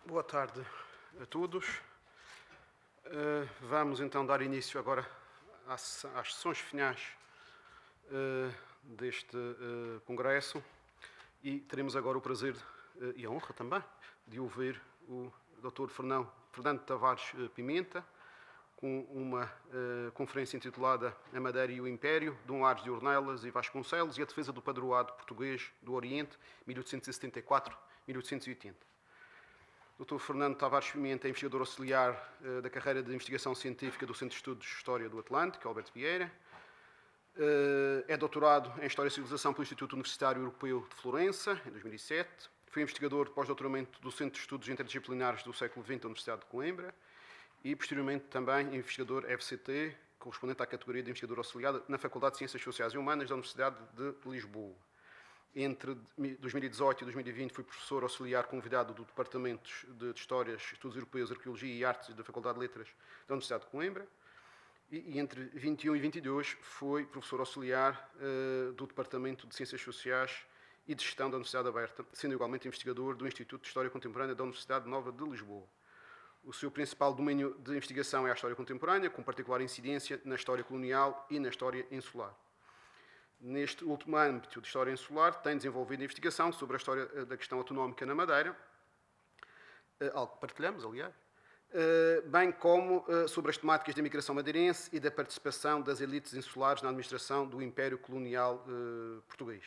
Boa tarde a todos. Vamos então dar início agora às sessões finais deste congresso e teremos agora o prazer e a honra também de ouvir o Dr. Fernando Tavares Pimenta com uma conferência intitulada A Madeira e o Império, Dom Aires de Ornelas e Vasconcelos e a defesa do padroado português do Oriente, 1874-1880. Dr. Fernando Tavares Pimenta é investigador auxiliar da carreira de investigação científica do Centro de Estudos de História do Atlântico, Alberto Vieira. É doutorado em História e Civilização pelo Instituto Universitário Europeu de Florença, em 2007. Foi investigador de pós-doutoramento do Centro de Estudos Interdisciplinares do século XX da Universidade de Coimbra e, posteriormente, também investigador FCT, correspondente à categoria de investigador auxiliar na Faculdade de Ciências Sociais e Humanas da Universidade de Lisboa. Entre 2018 e 2020 foi professor auxiliar convidado do Departamento de História, Estudos Europeus, Arqueologia e Artes da Faculdade de Letras da Universidade de Coimbra. E entre 21 e 22 foi professor auxiliar do Departamento de Ciências Sociais e de Gestão da Universidade Aberta, sendo igualmente investigador do Instituto de História Contemporânea da Universidade Nova de Lisboa. O seu principal domínio de investigação é a História Contemporânea, com particular incidência na História Colonial e na História Insular. Neste último âmbito de História Insular, tem desenvolvido a investigação sobre a história da questão autonómica na Madeira, algo que partilhamos, aliás, bem como sobre as temáticas da imigração madeirense e da participação das elites insulares na administração do Império Colonial português.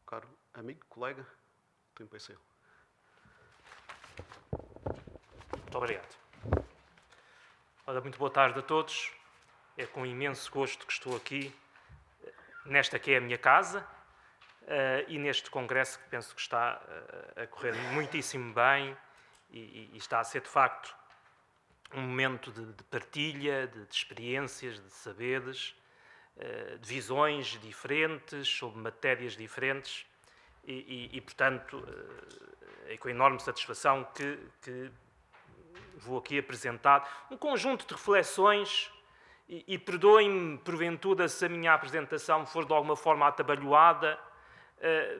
Caro amigo, colega, tem PC. Muito obrigado. Ora, muito boa tarde a todos. É com imenso gosto que estou aqui, nesta que é a minha casa, e neste congresso que penso que está a correr muitíssimo bem e está a ser, de facto, um momento de partilha, de experiências, de saberes, de visões diferentes, sobre matérias diferentes, e portanto, é com enorme satisfação que vou aqui apresentar um conjunto de reflexões. E perdoem-me, porventura, se a minha apresentação for de alguma forma atabalhoada,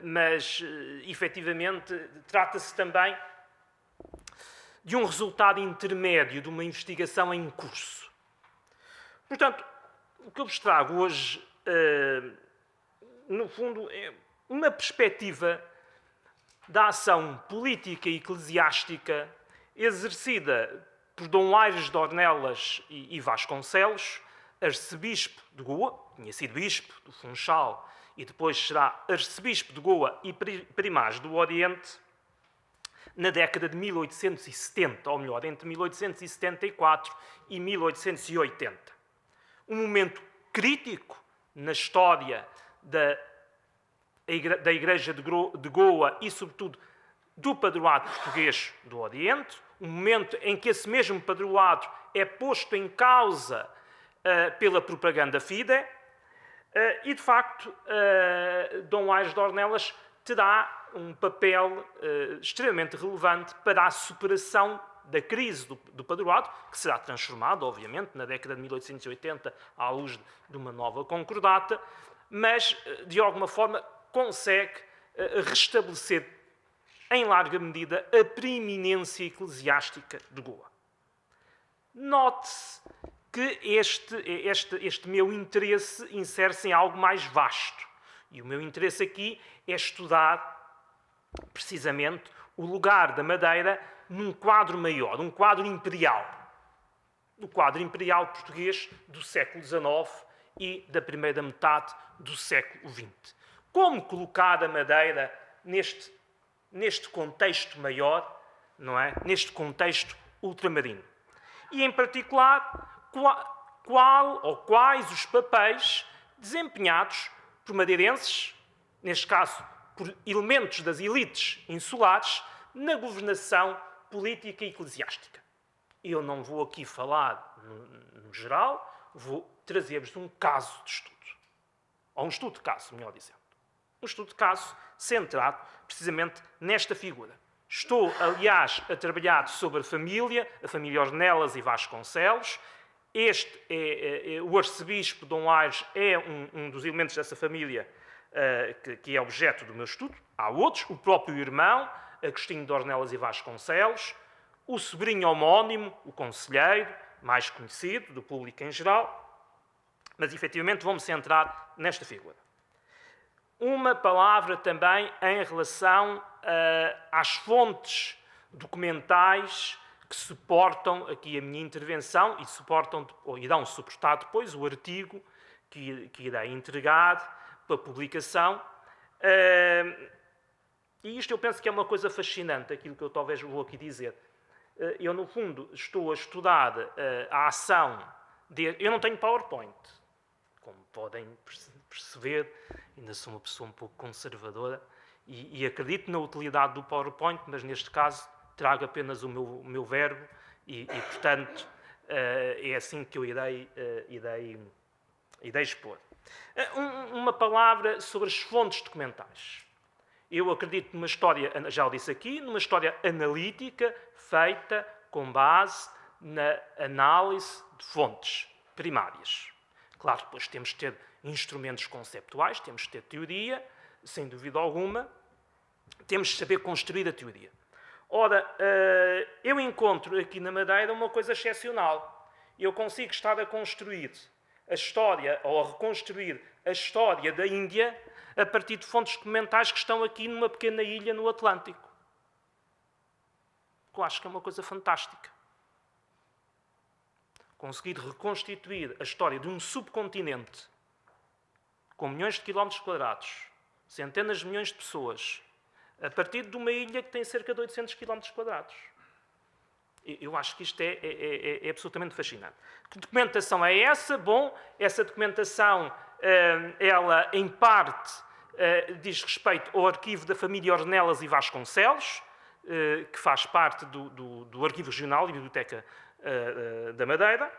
mas, efetivamente, trata-se também de um resultado intermédio de uma investigação em curso. Portanto, o que eu vos trago hoje, no fundo, é uma perspectiva da ação política e eclesiástica exercida por Dom Aires de Ornelas e Vasconcelos, arcebispo de Goa, tinha sido bispo do Funchal e depois será arcebispo de Goa e primaz do Oriente, na década de 1870, ou melhor, entre 1874 e 1880. Um momento crítico na história da Igreja de Goa e, sobretudo, do padroado português do Oriente, um momento em que esse mesmo padroado é posto em causa pela propaganda fide, e, de facto, Dom Aires de Ornelas terá um papel extremamente relevante para a superação da crise do padroado, que será transformado, obviamente, na década de 1880, à luz de uma nova concordata, mas, de alguma forma, consegue restabelecer em larga medida, a preeminência eclesiástica de Goa. Note-se que este meu interesse insere-se em algo mais vasto. E o meu interesse aqui é estudar, precisamente, o lugar da Madeira num quadro maior, um quadro imperial. O quadro imperial português do século XIX e da primeira metade do século XX. Como colocar a Madeira neste contexto maior, não é? Neste contexto ultramarino. E, em particular, quais os papéis desempenhados por madeirenses, neste caso, por elementos das elites insulares, na governação política e eclesiástica. Eu não vou aqui falar no geral, vou trazer-vos um caso de estudo. Ou um estudo de caso, melhor dizendo. Um estudo de caso centrado precisamente nesta figura. Estou, aliás, a trabalhar sobre a família Ornelas e Vasconcelos. O arcebispo Dom Aires é um dos elementos dessa família que é objeto do meu estudo. Há outros, o próprio irmão, Agostinho de Ornelas e Vasconcelos, o sobrinho homónimo, o conselheiro, mais conhecido do público em geral, mas efetivamente vou-me centrar nesta figura. Uma palavra também em relação às fontes documentais que suportam aqui a minha intervenção e irão suportar depois o artigo que irei entregar para publicação. E isto eu penso que é uma coisa fascinante, aquilo que eu talvez vou aqui dizer. Eu, no fundo, estou a estudar a ação eu não tenho PowerPoint, como podem perceber, ainda sou uma pessoa um pouco conservadora e acredito na utilidade do PowerPoint, mas neste caso trago apenas o meu verbo e portanto, é assim que eu irei expor. Uma palavra sobre as fontes documentais. Eu acredito numa história, já o disse aqui, numa história analítica feita com base na análise de fontes primárias. Claro, depois temos de ter instrumentos conceptuais, temos de ter teoria, sem dúvida alguma, temos de saber construir a teoria. Ora, eu encontro aqui na Madeira uma coisa excepcional. Eu consigo estar a construir a história, ou a reconstruir a história da Índia a partir de fontes documentais que estão aqui numa pequena ilha no Atlântico. Eu acho que é uma coisa fantástica. Conseguir reconstituir a história de um subcontinente com milhões de quilómetros quadrados, centenas de milhões de pessoas, a partir de uma ilha que tem cerca de 800 quilómetros quadrados. Eu acho que isto é absolutamente fascinante. Que documentação é essa? Bom, essa documentação, ela, em parte, diz respeito ao arquivo da família Ornelas e Vasconcelos, que faz parte do Arquivo Regional e Biblioteca da Madeira.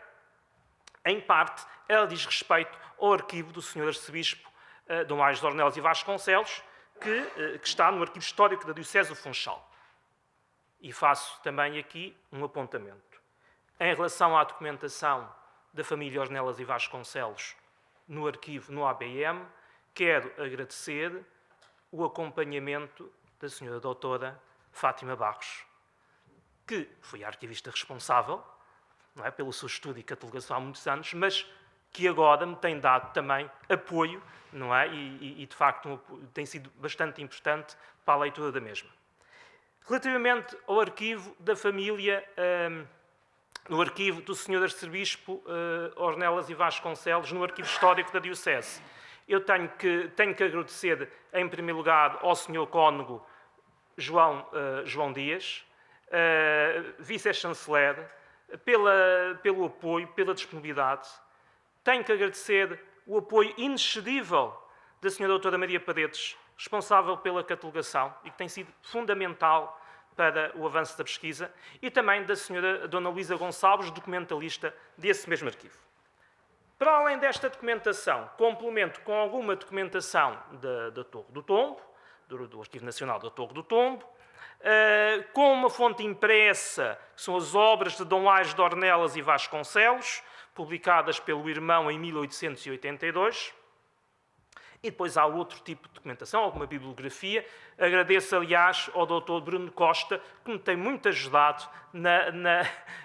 Em parte, ela diz respeito ao arquivo do Sr. Arcebispo Dom Aires de Ornelas e Vasconcelos, que está no Arquivo Histórico da Diocese do Funchal. E faço também aqui um apontamento. Em relação à documentação da família Ornelas e Vasconcelos no arquivo, no ABM, quero agradecer o acompanhamento da Sra. Doutora Fátima Barros, que foi a arquivista responsável, não é, pelo seu estudo e catalogação há muitos anos, mas que agora me tem dado também apoio, não é, e de facto tem sido bastante importante para a leitura da mesma. Relativamente ao arquivo da família, no arquivo do Sr. Arcebispo Ornelas e Vasconcelos, no arquivo histórico da Diocese, eu tenho que agradecer, em primeiro lugar, ao Sr. Cônego João Dias, vice-chanceler, pelo apoio, pela disponibilidade. Tenho que agradecer o apoio inexcedível da Sra. Doutora Maria Paredes, responsável pela catalogação e que tem sido fundamental para o avanço da pesquisa, e também da Sra. Dona Luísa Gonçalves, documentalista desse mesmo arquivo. Para além desta documentação, complemento com alguma documentação da Torre do Tombo, do Arquivo Nacional da Torre do Tombo, com uma fonte impressa, que são as obras de Dom Aires de Ornelas e Vasconcelos, publicadas pelo irmão em 1882. E depois há outro tipo de documentação, alguma bibliografia. Agradeço, aliás, ao Dr. Bruno Costa, que me tem muito ajudado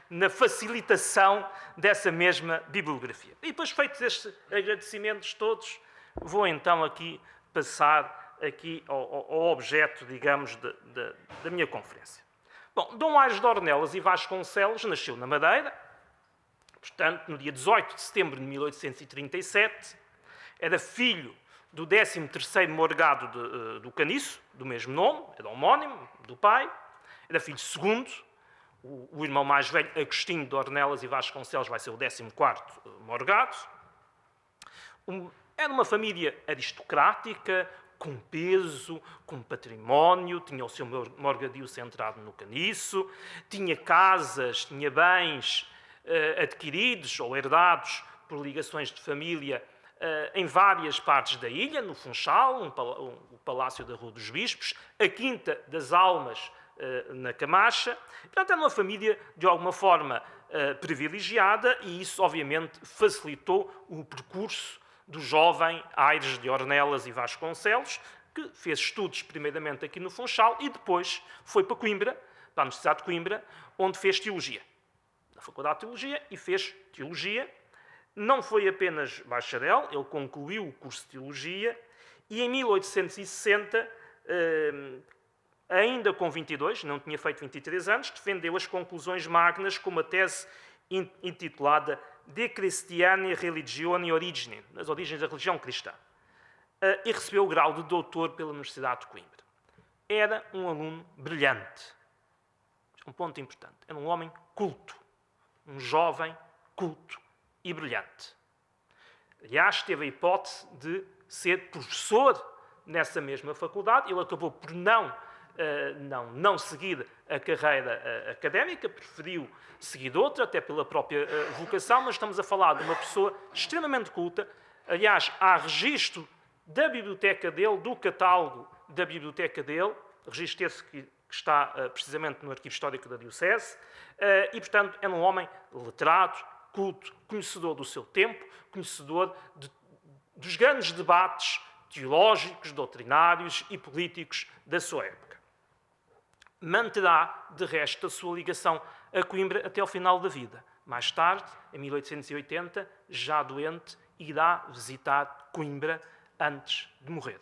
na facilitação dessa mesma bibliografia. E depois, feitos estes agradecimentos todos, vou então aqui passar aqui ao objeto, digamos, da minha conferência. Bom, Dom Aires de Ornelas e Vasconcelos nasceu na Madeira, portanto, no dia 18 de setembro de 1837, era filho do 13º morgado do Caniço, do mesmo nome, era homónimo do pai, era filho segundo, o irmão mais velho, Agostinho de Ornelas e Vasconcelos, vai ser o 14º morgado. Era uma família aristocrática, com peso, com património, tinha o seu morgadio centrado no Caniço, tinha casas, tinha bens adquiridos ou herdados por ligações de família em várias partes da ilha, no Funchal, o Palácio da Rua dos Bispos, a Quinta das Almas na Camacha. Portanto, era uma família, de alguma forma, privilegiada, e isso, obviamente, facilitou o percurso do jovem Aires de Ornelas e Vasconcelos, que fez estudos primeiramente aqui no Funchal e depois foi para Coimbra, para a Universidade de Coimbra, onde fez Teologia. Na Faculdade de Teologia e fez Teologia. Não foi apenas bacharel, ele concluiu o curso de Teologia e em 1860, ainda com 22, não tinha feito 23 anos, defendeu as conclusões magnas com uma tese intitulada De Christiane Religione Origine, as origens da religião cristã, e recebeu o grau de doutor pela Universidade de Coimbra. Era um aluno brilhante. Um ponto importante. Era um homem culto. Um jovem culto e brilhante. Aliás, teve a hipótese de ser professor nessa mesma faculdade. Ele acabou por não seguir a carreira académica, preferiu seguir outra, até pela própria vocação, mas estamos a falar de uma pessoa extremamente culta. Aliás, há registro da biblioteca dele, do catálogo da biblioteca dele, registro esse que está precisamente no Arquivo Histórico da Diocese, e, portanto, é um homem letrado, culto, conhecedor do seu tempo, conhecedor dos grandes debates teológicos, doutrinários e políticos da sua época. Manterá, de resto, a sua ligação a Coimbra até ao final da vida. Mais tarde, em 1880, já doente, irá visitar Coimbra antes de morrer.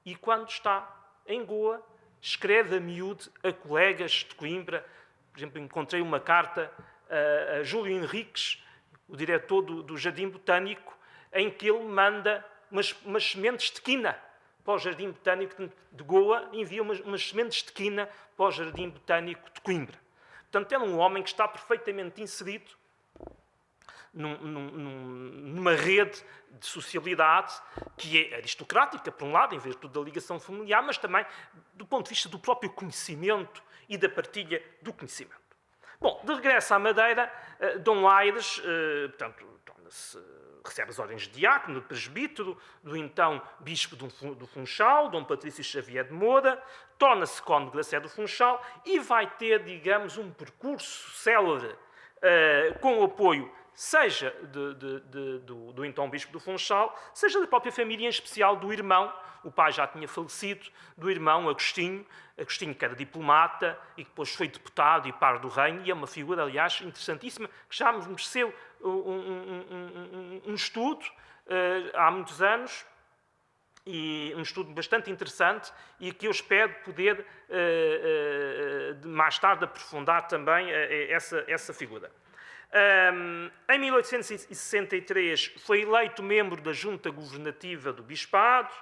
E quando está em Goa, escreve a miúde a colegas de Coimbra. Por exemplo, encontrei uma carta a Júlio Henriques, o diretor do Jardim Botânico, em que ele manda umas sementes de quina para o Jardim Botânico de Goa, envia umas sementes de quina para o Jardim Botânico de Coimbra. Portanto, é um homem que está perfeitamente inserido numa rede de socialidade que é aristocrática, por um lado, em virtude da ligação familiar, mas também do ponto de vista do próprio conhecimento e da partilha do conhecimento. Bom, de regresso à Madeira, Dom Aires, portanto, recebe as ordens de diácono, de presbítero, do então bispo do Funchal, Dom Patrício Xavier de Moura, torna-se cônego da Sé do Funchal e vai ter, digamos, um percurso célebre com o apoio seja do então bispo do Funchal, seja da própria família, em especial do irmão, o pai já tinha falecido, do irmão Agostinho que era diplomata e que depois foi deputado e par do reino, e é uma figura, aliás, interessantíssima, que já mereceu um estudo há muitos anos, e um estudo bastante interessante e que eu espero poder mais tarde aprofundar também essa figura. Em 1863 foi eleito membro da Junta Governativa do Bispado,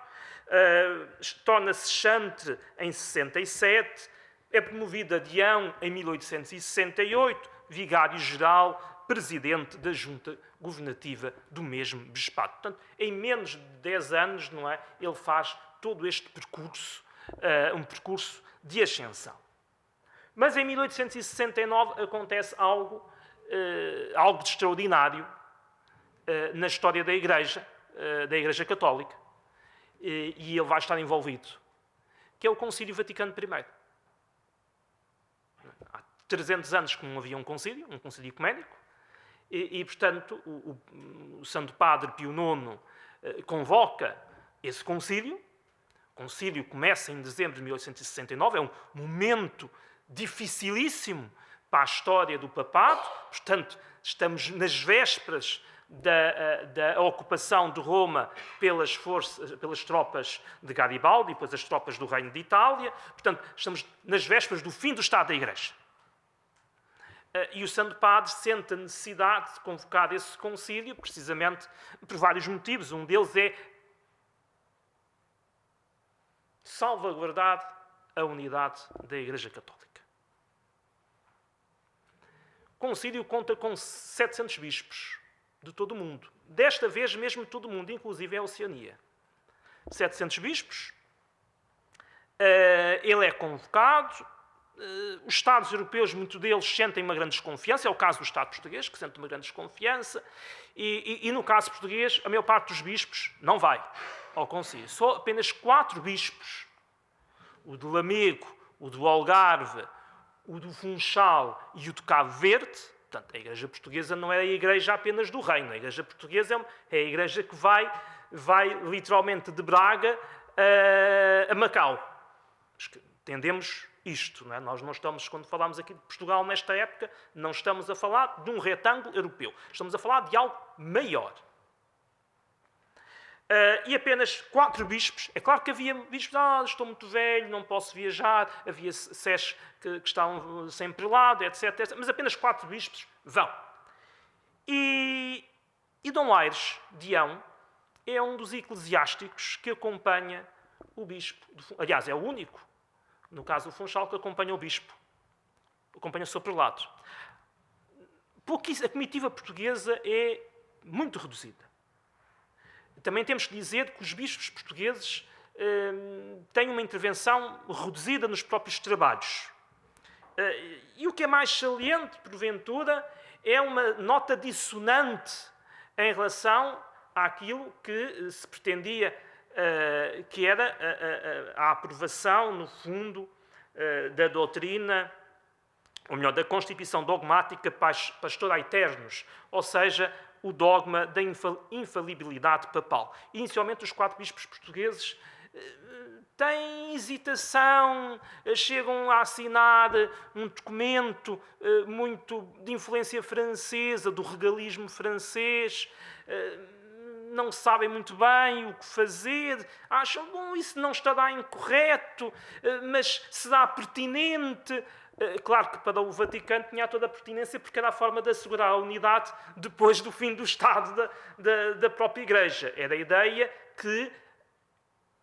torna-se chantre em 67, é promovido a deão em 1868, vigário-geral, presidente da Junta Governativa do mesmo Bispado. Portanto, em menos de 10 anos, não é, ele faz todo este percurso, um percurso de ascensão. Mas em 1869 acontece algo de extraordinário na história da Igreja Católica, e ele vai estar envolvido, que é o Concílio Vaticano I. Há 300 anos que não havia um concílio ecuménico, e portanto, o Santo Padre Pio IX convoca esse concílio. O concílio começa em dezembro de 1869, é um momento dificilíssimo para a história do papado, portanto, estamos nas vésperas da ocupação de Roma pelas tropas de Garibaldi, depois as tropas do Reino de Itália, portanto, estamos nas vésperas do fim do Estado da Igreja. E o Santo Padre sente a necessidade de convocar esse concílio, precisamente por vários motivos. Um deles é salvaguardar a unidade da Igreja Católica. O concílio conta com 700 bispos de todo o mundo. Desta vez mesmo de todo o mundo, inclusive a Oceania. 700 bispos. Ele é convocado. Os Estados europeus, muitos deles, sentem uma grande desconfiança. É o caso do Estado português, que sente uma grande desconfiança. E no caso português, a maior parte dos bispos não vai ao concílio. Só apenas 4 bispos, o de Lamego, o do Algarve, o do Funchal e o de Cabo Verde. Portanto, a Igreja Portuguesa não é a Igreja apenas do Reino. A Igreja Portuguesa é a Igreja que vai literalmente de Braga a Macau. Entendemos isto, não é? Nós não estamos, quando falamos aqui de Portugal nesta época, não estamos a falar de um retângulo europeu. Estamos a falar de algo maior. E apenas 4 bispos. É claro que havia bispos, estou muito velho, não posso viajar, havia sés que estavam sem prelado, etc. Mas apenas 4 bispos vão. E Dom Aires Dião é um dos eclesiásticos que acompanha o bispo. Aliás, é o único, no caso do Funchal, que acompanha o bispo. Acompanha o seu prelado. Porque a comitiva portuguesa é muito reduzida. Também temos que dizer que os bispos portugueses têm uma intervenção reduzida nos próprios trabalhos. E o que é mais saliente, porventura, é uma nota dissonante em relação àquilo que se pretendia, que era a aprovação, no fundo, da doutrina, ou melhor, da Constituição Dogmática Pastora Aeternos, ou seja, o dogma da infalibilidade papal. Inicialmente, os 4 bispos portugueses têm hesitação, chegam a assinar um documento muito de influência francesa, do regalismo francês, não sabem muito bem o que fazer, acham, bom, isso não estará incorreto, mas será pertinente. Claro que para o Vaticano tinha toda a pertinência porque era a forma de assegurar a unidade depois do fim do Estado da própria Igreja. Era a ideia que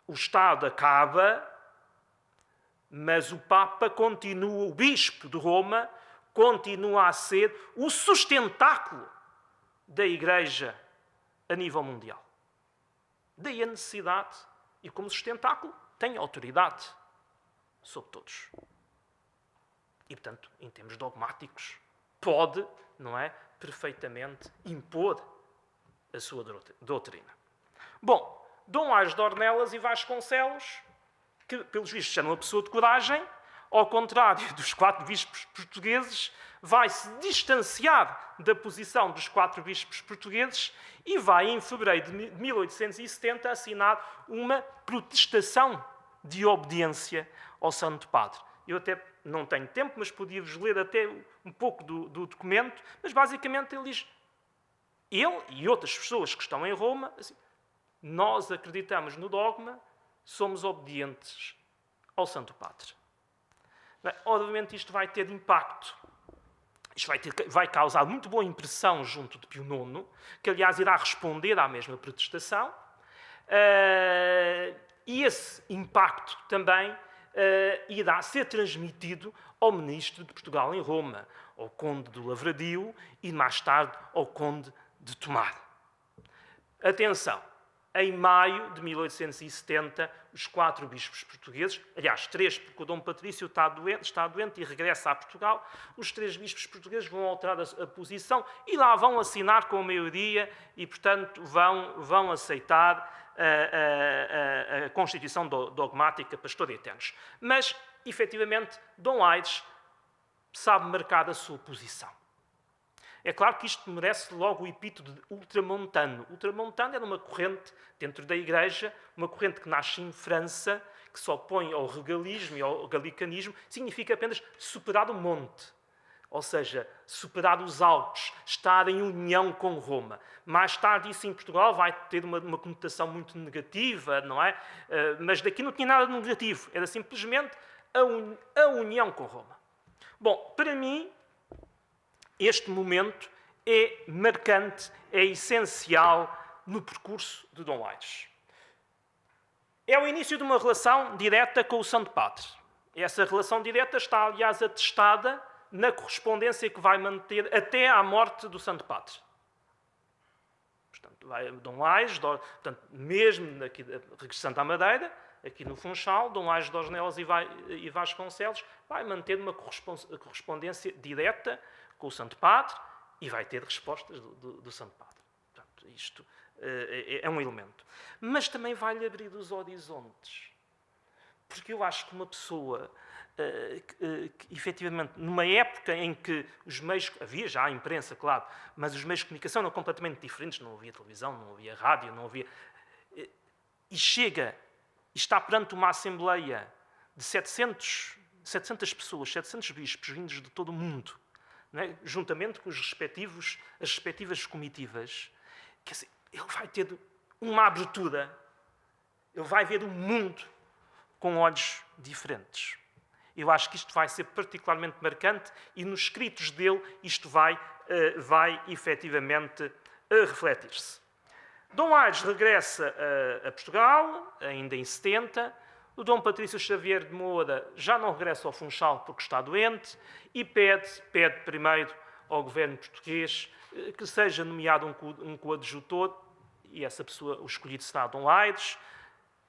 o Estado acaba, mas o Papa continua, o Bispo de Roma, continua a ser o sustentáculo da Igreja a nível mundial. Daí a necessidade, e como sustentáculo, tem autoridade sobre todos. E, portanto, em termos dogmáticos, pode, não é, perfeitamente impor a sua doutrina. Bom, Dom Aires de Ornelas e Vasconcelos, que, pelos vistos, era uma pessoa de coragem, ao contrário dos 4 bispos portugueses, vai se distanciar da posição dos 4 bispos portugueses e vai, em fevereiro de 1870, assinar uma protestação de obediência ao Santo Padre. Eu até não tenho tempo, mas podia-vos ler até um pouco do documento, mas basicamente ele diz, ele e outras pessoas que estão em Roma, assim, nós acreditamos no dogma, somos obedientes ao Santo Padre. Bem, obviamente isto vai ter impacto. Isto vai causar muito boa impressão junto de Pio IX, que aliás irá responder à mesma protestação, e esse impacto também irá ser transmitido ao ministro de Portugal em Roma, ao conde do Lavradio e mais tarde ao conde de Tomar. Atenção, em maio de 1870, os 4 bispos portugueses, aliás, 3, porque o Dom Patrício está doente e regressa a Portugal, os 3 bispos portugueses vão alterar a posição e lá vão assinar com a maioria e, portanto, vão aceitar a Constituição Dogmática Pastora Aeternos. Mas, efetivamente, Dom Aires sabe marcar a sua posição. É claro que isto merece logo o epíteto de ultramontano. Ultramontano era uma corrente dentro da Igreja, uma corrente que nasce em França, que se opõe ao regalismo e ao galicanismo, significa apenas superar o monte. Ou seja, superar os Alpes, estar em união com Roma. Mais tarde, isso em Portugal vai ter uma conotação muito negativa, não é? Mas daqui não tinha nada de negativo. Era simplesmente a união com Roma. Bom, para mim, este momento é marcante, é essencial no percurso de Dom Aires. É o início de uma relação direta com o Santo Padre. Essa relação direta está, aliás, atestada na correspondência que vai manter até à morte do Santo Padre. Portanto, Dom Aires, portanto, mesmo aqui, regressando à Madeira, aqui no Funchal, Dom Aires de Ornelas e Vasconcelos vai manter uma correspondência direta com o Santo Padre e vai ter respostas do Santo Padre. Portanto, isto é um elemento. Mas também vai-lhe abrir os horizontes. Porque eu acho que uma pessoa que, efetivamente, numa época em que os meios... Havia já a imprensa, claro, mas os meios de comunicação eram completamente diferentes. Não havia televisão, não havia rádio, não havia... E chega e está perante uma Assembleia de 700 pessoas, 700 bispos vindos de todo o mundo, não é? Juntamente com as respectivas comitivas, quer dizer, ele vai ter uma abertura, ele vai ver o mundo com olhos diferentes. Eu acho que isto vai ser particularmente marcante e nos escritos dele isto vai efetivamente refletir-se. Dom Aires regressa a Portugal, ainda em 70. O Dom Patrício Xavier de Moura já não regressa ao Funchal porque está doente e pede primeiro ao governo português que seja nomeado um coadjutor, e essa pessoa, o escolhido será Dom Aires.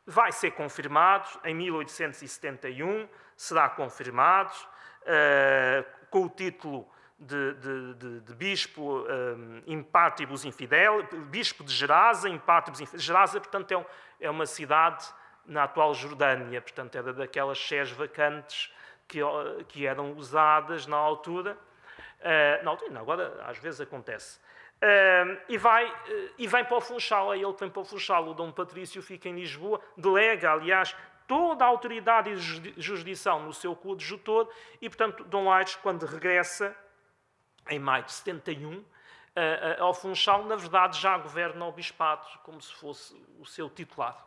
Vai ser confirmado, em 1871 será confirmado, com o título de bispo in partibus infidel, bispo de Gerasa, in partibus infidel. Gerasa, portanto, é uma cidade na atual Jordânia, portanto, era daquelas sés vacantes que eram usadas na altura. Agora às vezes acontece. E vem para o Funchal, é ele que vem para o Funchal. O Dom Patrício fica em Lisboa, delega, aliás, toda a autoridade e jurisdição no seu coadjutor, e, portanto, Dom Aires, quando regressa, em maio de 71, ao Funchal, na verdade, já governa o bispado, como se fosse o seu titular.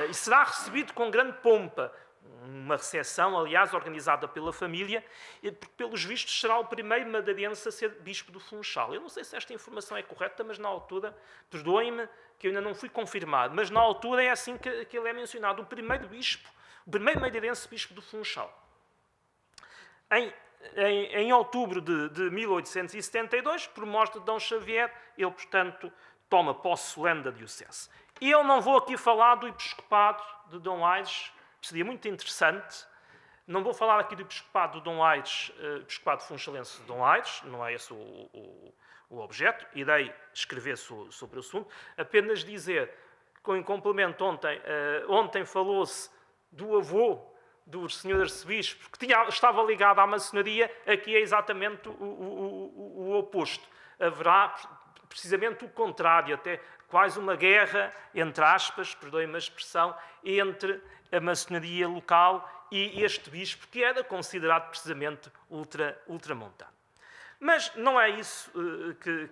E será recebido com grande pompa, uma recepção, aliás, organizada pela família, porque, pelos vistos, será o primeiro madeirense a ser bispo do Funchal. Eu não sei se esta informação é correta, mas na altura, perdoem-me que eu ainda não fui confirmado, mas na altura é assim que ele é mencionado, o primeiro madeirense bispo do Funchal. Em outubro de 1872, por morte de Dom Xavier, ele, portanto, toma posse solene da diocese. E eu não vou aqui falar do episcopado de Dom Aires, seria muito interessante. Não vou falar aqui do episcopado de Dom Aires, episcopado funchalense de Dom Aires, não é esse o objeto. Irei escrever sobre o assunto. Apenas dizer, em complemento, ontem falou-se do avô do senhor arcebispo, que estava ligado à maçonaria. Aqui é exatamente o oposto. Haverá precisamente o contrário, até quase uma guerra, entre aspas, perdoem-me a expressão, entre a maçonaria local e este bispo, que era considerado precisamente ultramontano. Mas não é isso que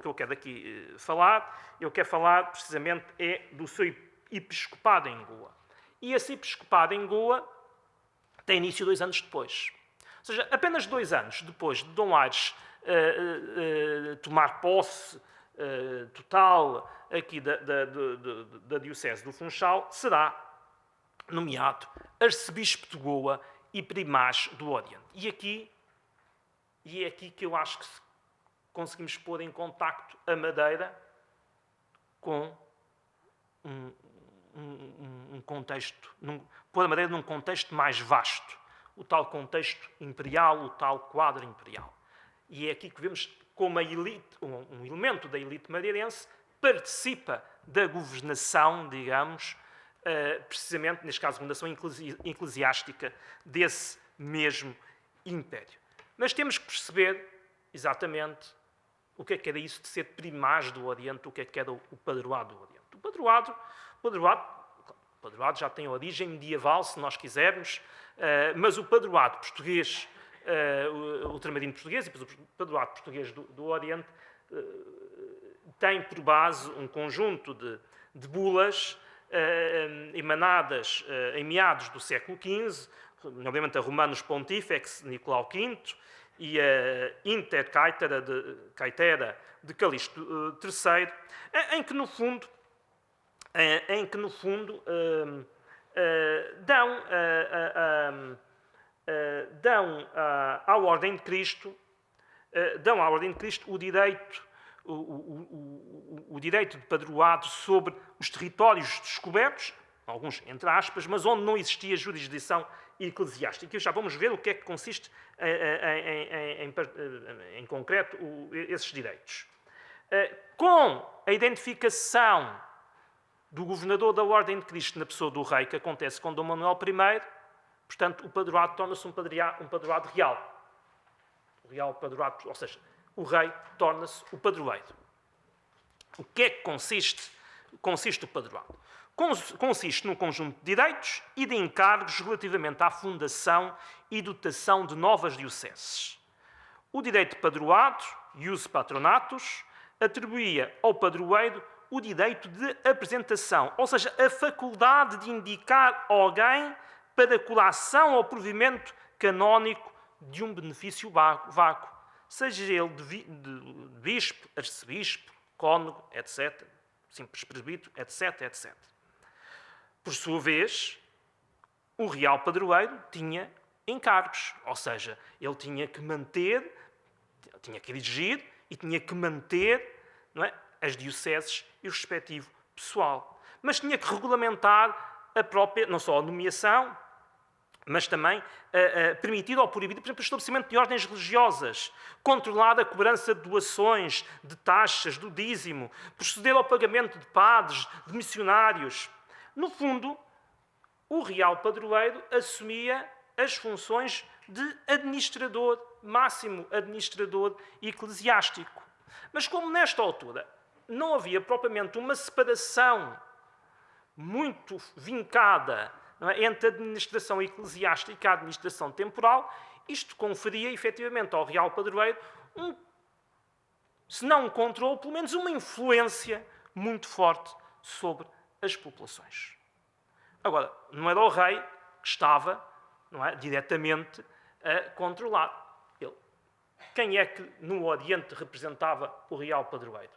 eu quero aqui falar. Eu quero falar precisamente do seu episcopado em Goa. E esse episcopado em Goa tem início 2 anos depois. Ou seja, apenas 2 anos depois de Dom Aires tomar posse total aqui da diocese do Funchal, será nomeado arcebispo de Goa e primaz do Oriente. E é aqui que eu acho que conseguimos pôr em contacto a Madeira com um contexto, pôr a Madeira num contexto mais vasto, o tal contexto imperial, o tal quadro imperial. E é aqui que vemos como a elite, um elemento da elite madeirense participa da governação, digamos, precisamente, neste caso, governação eclesiástica desse mesmo império. Mas temos que perceber exatamente o que era isso de ser primaz do Oriente, o que era o padroado do Oriente. O padroado já tem origem medieval, se nós quisermos, mas o padroado português, o ultramarino português e depois o padroado português do Oriente, tem por base um conjunto de bulas emanadas em meados do século XV, nomeadamente a Romanus Pontifex Nicolau V e a Inter Caetera de Calixto III, em que no fundo dão à Ordem de Cristo o direito de padroado sobre os territórios descobertos, alguns entre aspas, mas onde não existia jurisdição eclesiástica. E já vamos ver o que é que consiste em concreto esses direitos. Com a identificação do governador da Ordem de Cristo na pessoa do rei, que acontece com Dom Manuel I, portanto, o padroado torna-se um padroado real. O real padroado, ou seja, o rei torna-se o padroeiro. O que é que consiste o padroado? consiste num conjunto de direitos e de encargos relativamente à fundação e dotação de novas dioceses. O direito de padroado, ius patronatus, atribuía ao padroeiro o direito de apresentação, ou seja, a faculdade de indicar alguém para a colação ou provimento canónico de um benefício vago, seja ele de bispo, arcebispo, cônego, etc., simples presbítero, etc., etc. Por sua vez, o real padroeiro tinha encargos, ou seja, ele tinha que manter, tinha que dirigir e tinha que manter, não é, as dioceses e o respectivo pessoal. Mas tinha que regulamentar a própria, não só a nomeação, mas também permitir ou proibir, por exemplo, o estabelecimento de ordens religiosas, controlar a cobrança de doações, de taxas, do dízimo, proceder ao pagamento de padres, de missionários. No fundo, o real padroeiro assumia as funções de administrador, máximo administrador eclesiástico. Mas como nesta altura não havia propriamente uma separação muito vincada, não é, entre a administração eclesiástica e a administração temporal, isto conferia efetivamente ao real padroeiro se não um controle, pelo menos uma influência muito forte sobre as populações. Agora, não era o rei que estava, não é, diretamente a controlar. Quem é que no Oriente representava o real padroeiro?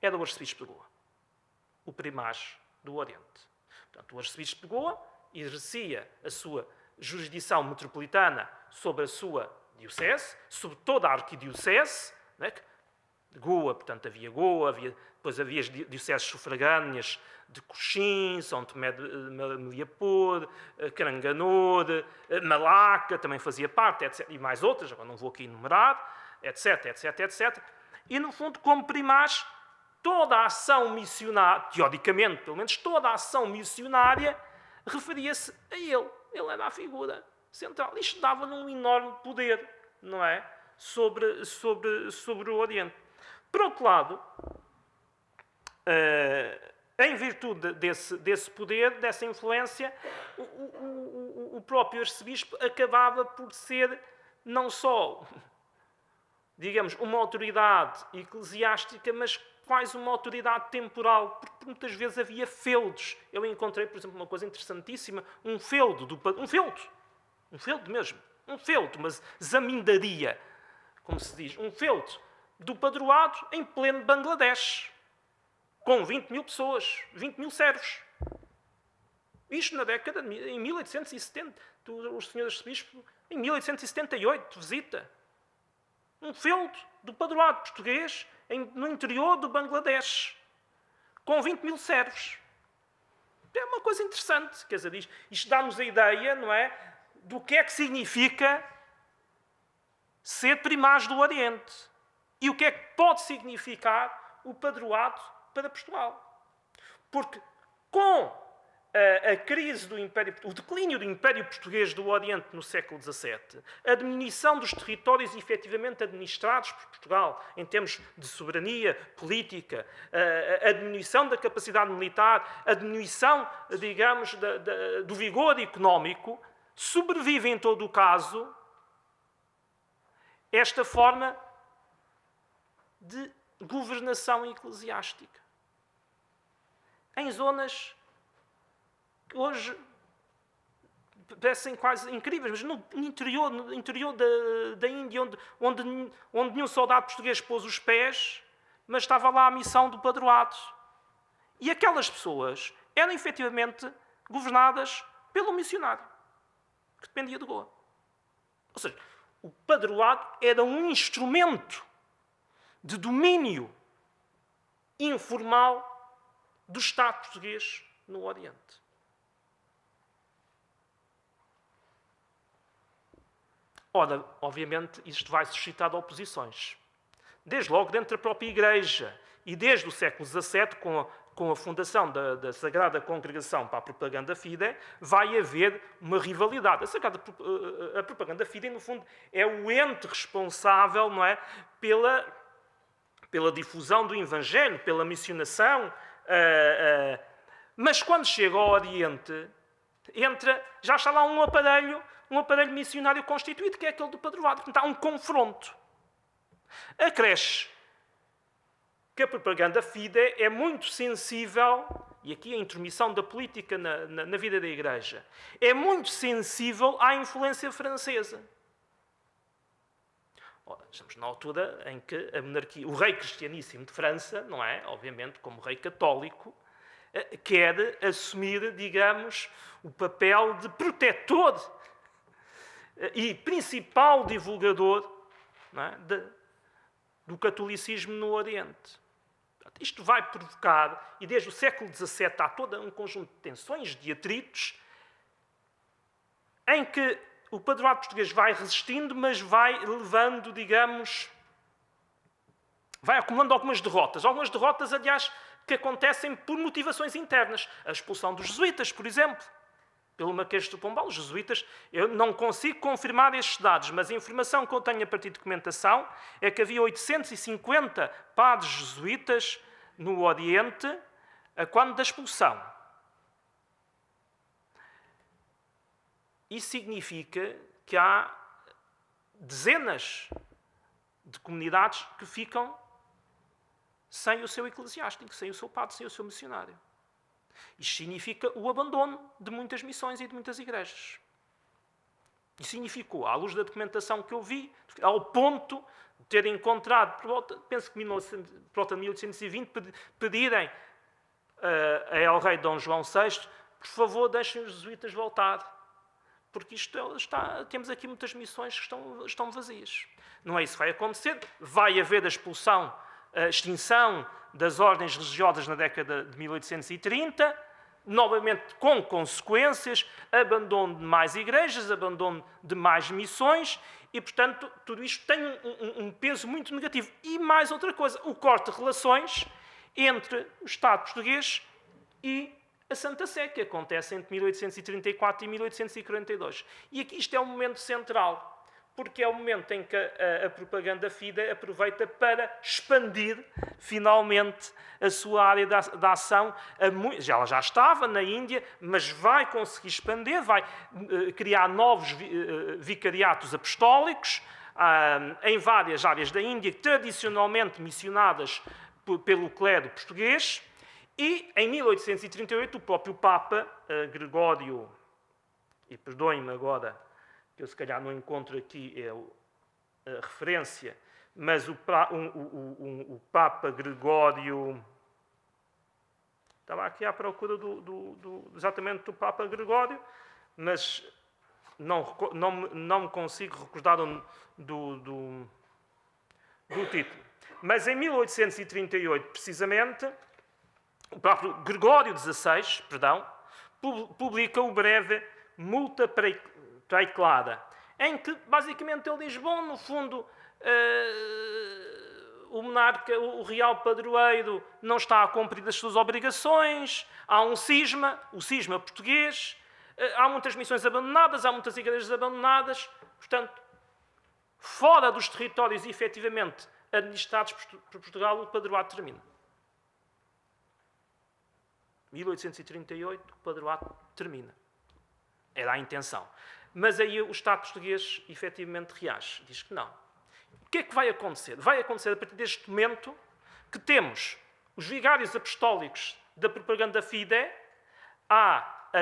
Era o arcebispo de Goa, o primaz do Oriente. Portanto, o arcebispo de Goa exercia a sua jurisdição metropolitana sobre a sua diocese, sobre toda a arquidiocese, não é? De Goa, portanto, havia Goa, depois havia as dioceses sufragâneas de Cochim, São Tomé de Meliapor, Caranganor, Malaca também fazia parte, etc. E mais outras, agora não vou aqui enumerar, etc, etc, etc. E, no fundo, como primaz, toda a ação missionária, teoricamente, pelo menos, toda a ação missionária referia-se a ele. Ele era a figura central. Isto dava-lhe um enorme poder, não é? Sobre o Oriente. Por outro lado, em virtude desse poder, dessa influência, o próprio arcebispo acabava por ser não só, digamos, uma autoridade eclesiástica, mas quase uma autoridade temporal, porque muitas vezes havia feudos. Eu encontrei, por exemplo, uma coisa interessantíssima, um feudo, uma zamindaria, como se diz, um feudo do padroado em pleno Bangladesh, com 20 mil pessoas, 20 mil servos. Isto na década em 1870, o senhor arcebispo, em 1878, visita um feudo do padroado português no interior do Bangladesh, com 20 mil servos. É uma coisa interessante, quer dizer, isto dá-nos a ideia, não é, do que é que significa ser primaz do Oriente e o que é que pode significar o padroado para Portugal. Porque com a crise do Império, o declínio do Império Português do Oriente no século XVII, a diminuição dos territórios efetivamente administrados por Portugal, em termos de soberania política, a diminuição da capacidade militar, a diminuição, digamos, do vigor económico, sobrevive em todo o caso esta forma de governação eclesiástica. Em zonas que hoje parecem quase incríveis, mas no interior da Índia, onde nenhum soldado português pôs os pés, mas estava lá a missão do padroado. E aquelas pessoas eram efetivamente governadas pelo missionário, que dependia de Goa. Ou seja, o padroado era um instrumento de domínio informal do Estado português no Oriente. Ora, obviamente, isto vai suscitar oposições. Desde logo dentro da própria Igreja e desde o século XVII, com a fundação da Sagrada Congregação para a Propaganda Fidei, vai haver uma rivalidade. A Propaganda Fidei, no fundo, é o ente responsável, não é, pela difusão do Evangelho, pela missionação Mas quando chega ao Oriente, já está lá um aparelho missionário constituído, que é aquele do padroado. Portanto, há um confronto. Acresce que a propaganda fide é muito sensível, e aqui a intromissão da política na vida da Igreja, é muito sensível à influência francesa. Ora, estamos na altura em que a monarquia, o rei cristianíssimo de França, não é? Obviamente, como rei católico, quer assumir, digamos, o papel de protetor e principal divulgador, não é? Do catolicismo no Oriente. Isto vai provocar, e desde o século XVII há todo um conjunto de tensões, de atritos, em que o padroado português vai resistindo, mas vai levando, digamos, vai acumulando algumas derrotas. Algumas derrotas, aliás, que acontecem por motivações internas. A expulsão dos jesuítas, por exemplo, pelo Marquês de Pombal. Os jesuítas, eu não consigo confirmar estes dados, mas a informação que eu tenho a partir de documentação é que havia 850 padres jesuítas no Oriente a quando da expulsão. Isso significa que há dezenas de comunidades que ficam sem o seu eclesiástico, sem o seu padre, sem o seu missionário. Isto significa o abandono de muitas missões e de muitas igrejas. Isso significou, à luz da documentação que eu vi, ao ponto de ter encontrado, penso que por volta de 1820, pedirem a El Rei Dom João VI, por favor, deixem os jesuítas voltar. Porque temos aqui muitas missões que estão vazias. Não é isso que vai acontecer. Vai haver a extinção das ordens religiosas na década de 1830, novamente com consequências, abandono de mais igrejas, abandono de mais missões, e, portanto, tudo isto tem um peso muito negativo. E mais outra coisa, o corte de relações entre o Estado português e a Santa Sé, que acontece entre 1834 e 1842. E aqui isto é um momento central, porque é o momento em que a propaganda fide aproveita para expandir, finalmente, a sua área de ação. Ela já estava na Índia, mas vai conseguir expandir, vai criar novos vicariatos apostólicos em várias áreas da Índia, tradicionalmente missionadas pelo clero português. E, em 1838, o próprio Papa Gregório, e perdoem-me agora, que eu se calhar não encontro aqui a referência, mas o Papa Gregório... Estava aqui à procura exatamente do Papa Gregório, mas não me consigo recordar do título. Mas em 1838, precisamente, o próprio Gregório XVI, publica o breve Multa Praeclara, em que, basicamente, ele diz, bom, no fundo, o monarca, o real padroeiro, não está a cumprir as suas obrigações, há um cisma, o cisma português, há muitas missões abandonadas, há muitas igrejas abandonadas, portanto, fora dos territórios efetivamente administrados por Portugal, o padroado termina. 1838, o padroado termina. Era a intenção. Mas aí o Estado português efetivamente reage. Diz que não. O que é que vai acontecer? Vai acontecer a partir deste momento que temos os vigários apostólicos da propaganda fide a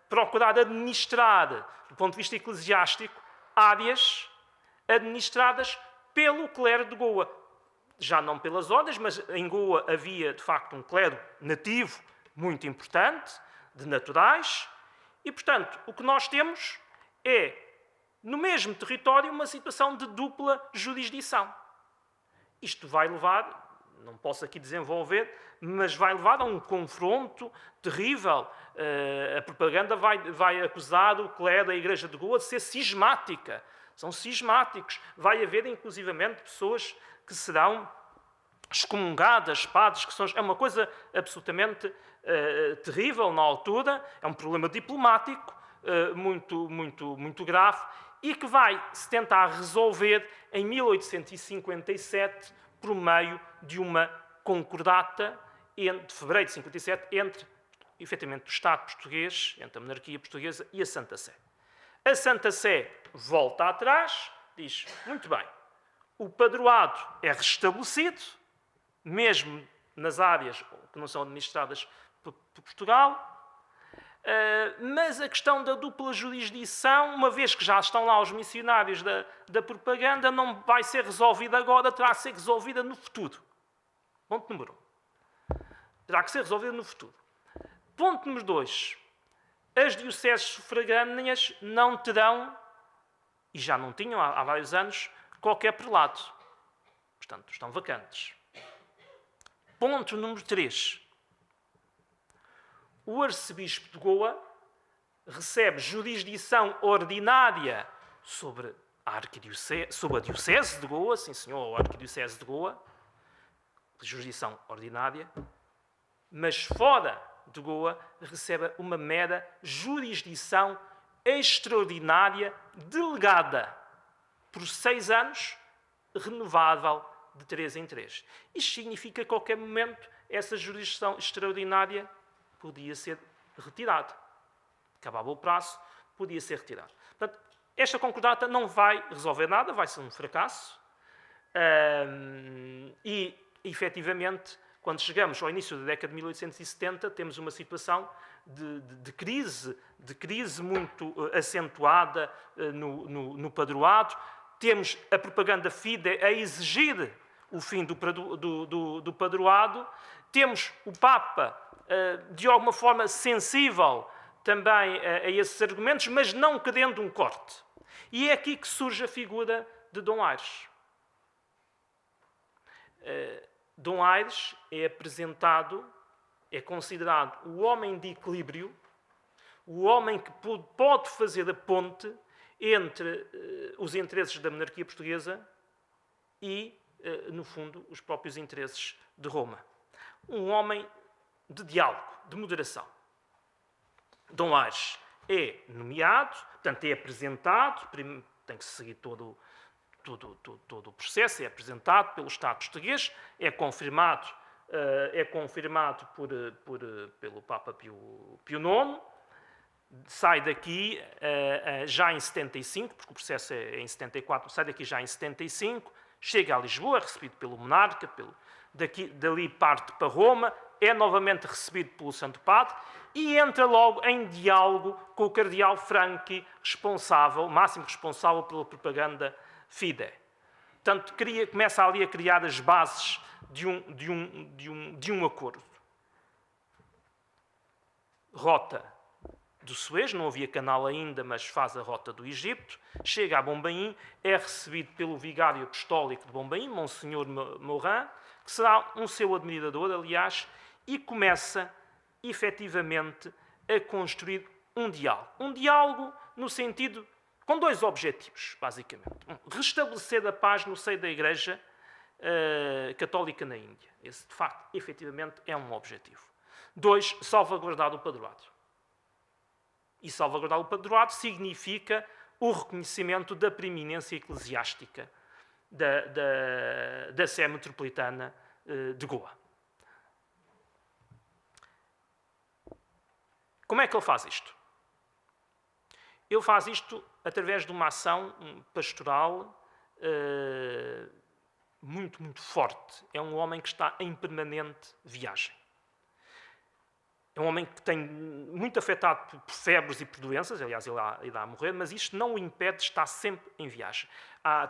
procurar administrar, do ponto de vista eclesiástico, áreas administradas pelo clero de Goa. Já não pelas ordens, mas em Goa havia, de facto, um clero nativo muito importante, de naturais, e, portanto, o que nós temos é, no mesmo território, uma situação de dupla jurisdição. Isto vai levar, não posso aqui desenvolver, mas vai levar a um confronto terrível. A propaganda vai acusar o clero da Igreja de Goa de ser cismática. São cismáticos. Vai haver, inclusivamente, pessoas que serão excomungadas, padres, é uma coisa absolutamente terrível na altura, é um problema diplomático muito grave e que vai se tentar resolver em 1857 por meio de uma concordata de fevereiro de 57 entre efetivamente, do Estado português, entre a monarquia portuguesa e a Santa Sé. A Santa Sé volta atrás, diz, muito bem, o padroado é restabelecido, mesmo nas áreas que não são administradas por Portugal, mas a questão da dupla jurisdição, uma vez que já estão lá os missionários da propaganda, não vai ser resolvida agora, terá que ser resolvida no futuro. Ponto número 1. Terá que ser resolvida no futuro. Ponto número 2. As dioceses sufragâneas não terão, e já não tinham há vários anos, qualquer prelado. Portanto, estão vacantes. Ponto número 3. O arcebispo de Goa recebe jurisdição ordinária sobre a diocese de Goa, sim senhor, ou a arquidiocese de Goa, jurisdição ordinária, mas fora de Goa recebe uma mera jurisdição extraordinária delegada por 6 anos, renovável de 3 em 3. Isto significa que a qualquer momento essa jurisdição extraordinária podia ser retirada. Acabava o prazo, podia ser retirado. Portanto, esta concordata não vai resolver nada, vai ser um fracasso. E, efetivamente, quando chegamos ao início da década de 1870, temos uma situação de crise muito acentuada no padroado. Temos a propaganda fide a exigir o fim do padroado. Temos o Papa, de alguma forma, sensível também a esses argumentos, mas não querendo um corte. E é aqui que surge a figura de Dom Aires. Dom Aires é apresentado, é considerado o homem de equilíbrio, o homem que pode fazer a ponte entre os interesses da monarquia portuguesa e, no fundo, os próprios interesses de Roma. Um homem de diálogo, de moderação. Dom Aires é nomeado, portanto é apresentado, tem que seguir todo o processo, é apresentado pelo Estado português, é confirmado pelo Papa Pio IX, sai daqui já em 75, porque o processo é em 74, sai daqui já em 75, chega a Lisboa, é recebido pelo monarca, dali parte para Roma, é novamente recebido pelo Santo Padre e entra logo em diálogo com o cardeal Franchi, máximo responsável pela propaganda fide. Portanto, começa ali a criar as bases de um acordo. Rota do Suez, não havia canal ainda, mas faz a rota do Egito, chega a Bombaim, é recebido pelo vigário apostólico de Bombaim, Monsenhor Morin, que será um seu admirador, aliás, e começa, efetivamente, a construir um diálogo. Um diálogo no sentido, com 2 objetivos, basicamente. Restabelecer a paz no seio da Igreja Católica na Índia. Esse, de facto, efetivamente, é um objetivo. 2, salvaguardar o padroado. E salvaguardar o padroado significa o reconhecimento da preeminência eclesiástica da Sé metropolitana de Goa. Como é que ele faz isto? Ele faz isto através de uma ação pastoral muito, muito forte. É um homem que está em permanente viagem. É um homem que tem muito afetado por febres e por doenças, aliás, ele irá a morrer, mas isto não o impede de estar sempre em viagem.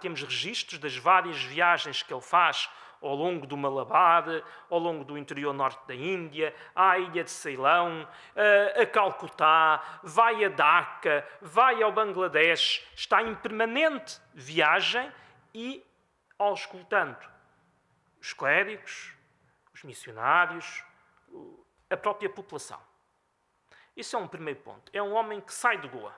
Temos registros das várias viagens que ele faz ao longo do Malabar, ao longo do interior norte da Índia, à ilha de Ceilão, a Calcutá, vai a Dhaka, vai ao Bangladesh, está em permanente viagem e auscultando os clérigos, os missionários, a própria população. Isso é um primeiro ponto. É um homem que sai de Goa.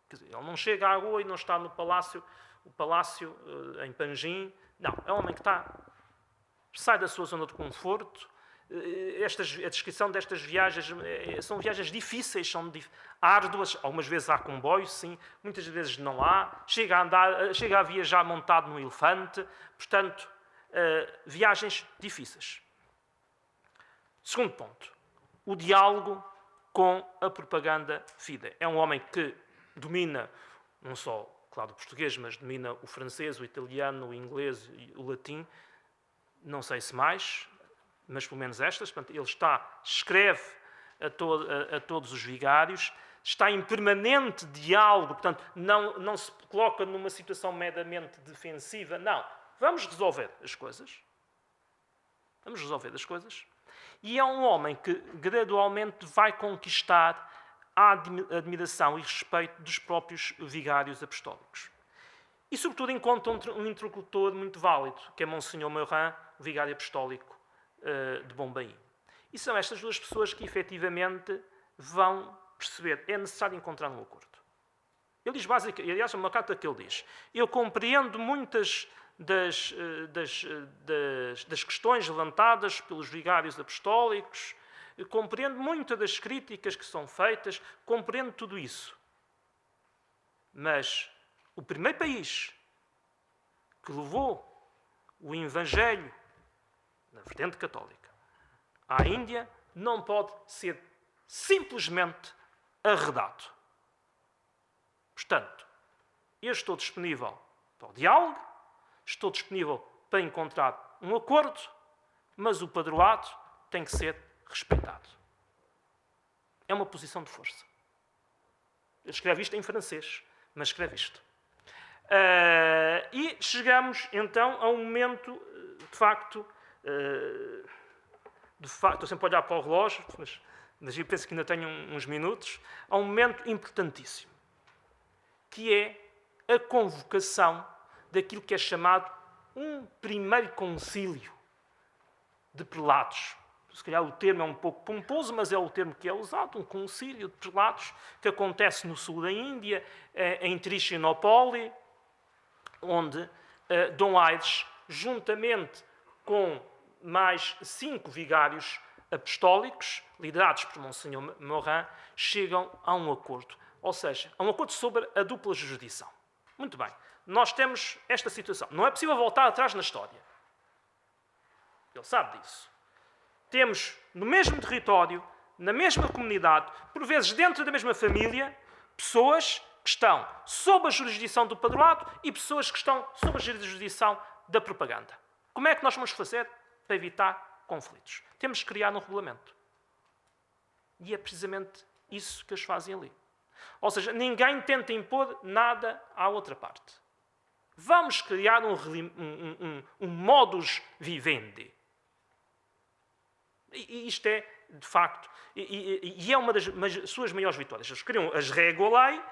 Quer dizer, ele não chega à Goa e não está no palácio, o palácio em Panjim. Não, é um homem que sai da sua zona de conforto. A descrição destas viagens são viagens difíceis, são árduas. Algumas vezes há comboio, sim. Muitas vezes não há. Chega a viajar montado no elefante. Portanto, viagens difíceis. Segundo ponto, o diálogo com a propaganda fide. É um homem que domina não só, claro, o português, mas domina o francês, o italiano, o inglês e o latim. Não sei se mais, mas pelo menos estas. Portanto, ele escreve a todos os vigários, está em permanente diálogo, portanto, não se coloca numa situação meramente defensiva. Não, vamos resolver as coisas. Vamos resolver as coisas. E é um homem que gradualmente vai conquistar a admiração e respeito dos próprios vigários apostólicos. E, sobretudo, encontra um interlocutor muito válido, que é Monsenhor Morin, o vigário apostólico de Bombaim. E são estas duas pessoas que, efetivamente, vão perceber. É necessário encontrar um acordo. Ele diz, basicamente, aliás, uma carta que ele diz, eu compreendo muitas das questões levantadas pelos vigários apostólicos, compreendo muitas das críticas que são feitas, compreendo tudo isso. Mas o primeiro país que levou o Evangelho na vertente católica à Índia não pode ser simplesmente arredado. Portanto, eu estou disponível para o diálogo, estou disponível para encontrar um acordo, mas o padroado tem que ser respeitado. É uma posição de força. Ele escreve isto em francês, mas escreve isto. E chegamos, então, a um momento, de facto, estou sempre a olhar para o relógio, mas eu penso que ainda tenho uns minutos, a um momento importantíssimo, que é a convocação daquilo que é chamado um primeiro concílio de prelados. Se calhar o termo é um pouco pomposo, mas é o termo que é usado, um concílio de prelados, que acontece no sul da Índia, em Trichinopoli, onde Dom Aires, juntamente com mais 5 vigários apostólicos, liderados por Monsenhor Morin, chegam a um acordo. Ou seja, a um acordo sobre a dupla jurisdição. Muito bem. Nós temos esta situação. Não é possível voltar atrás na história. Ele sabe disso. Temos no mesmo território, na mesma comunidade, por vezes dentro da mesma família, pessoas que estão sob a jurisdição do padroado e pessoas que estão sob a jurisdição da propaganda. Como é que nós vamos fazer para evitar conflitos? Temos que criar um regulamento. E é precisamente isso que eles fazem ali. Ou seja, ninguém tenta impor nada à outra parte. Vamos criar um modus vivendi. E isto é, de facto, e é uma das suas maiores vitórias. Eles criam as regulae,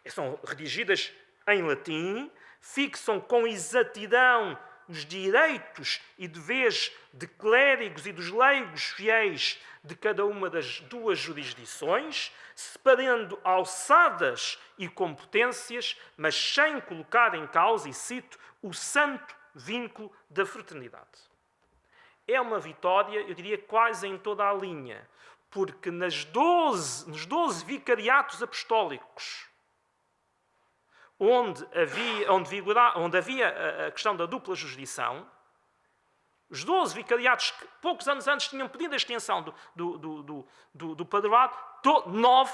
são redigidas em latim, fixam com exatidão os direitos e deveres de clérigos e dos leigos fiéis de cada uma das duas jurisdições, separando alçadas e competências, mas sem colocar em causa, e cito, o santo vínculo da fraternidade. É uma vitória, eu diria, quase em toda a linha, porque nos 12 vicariatos apostólicos, onde havia a questão da dupla jurisdição, os 12 vicariatos que poucos anos antes tinham pedido a extensão do padroado, 9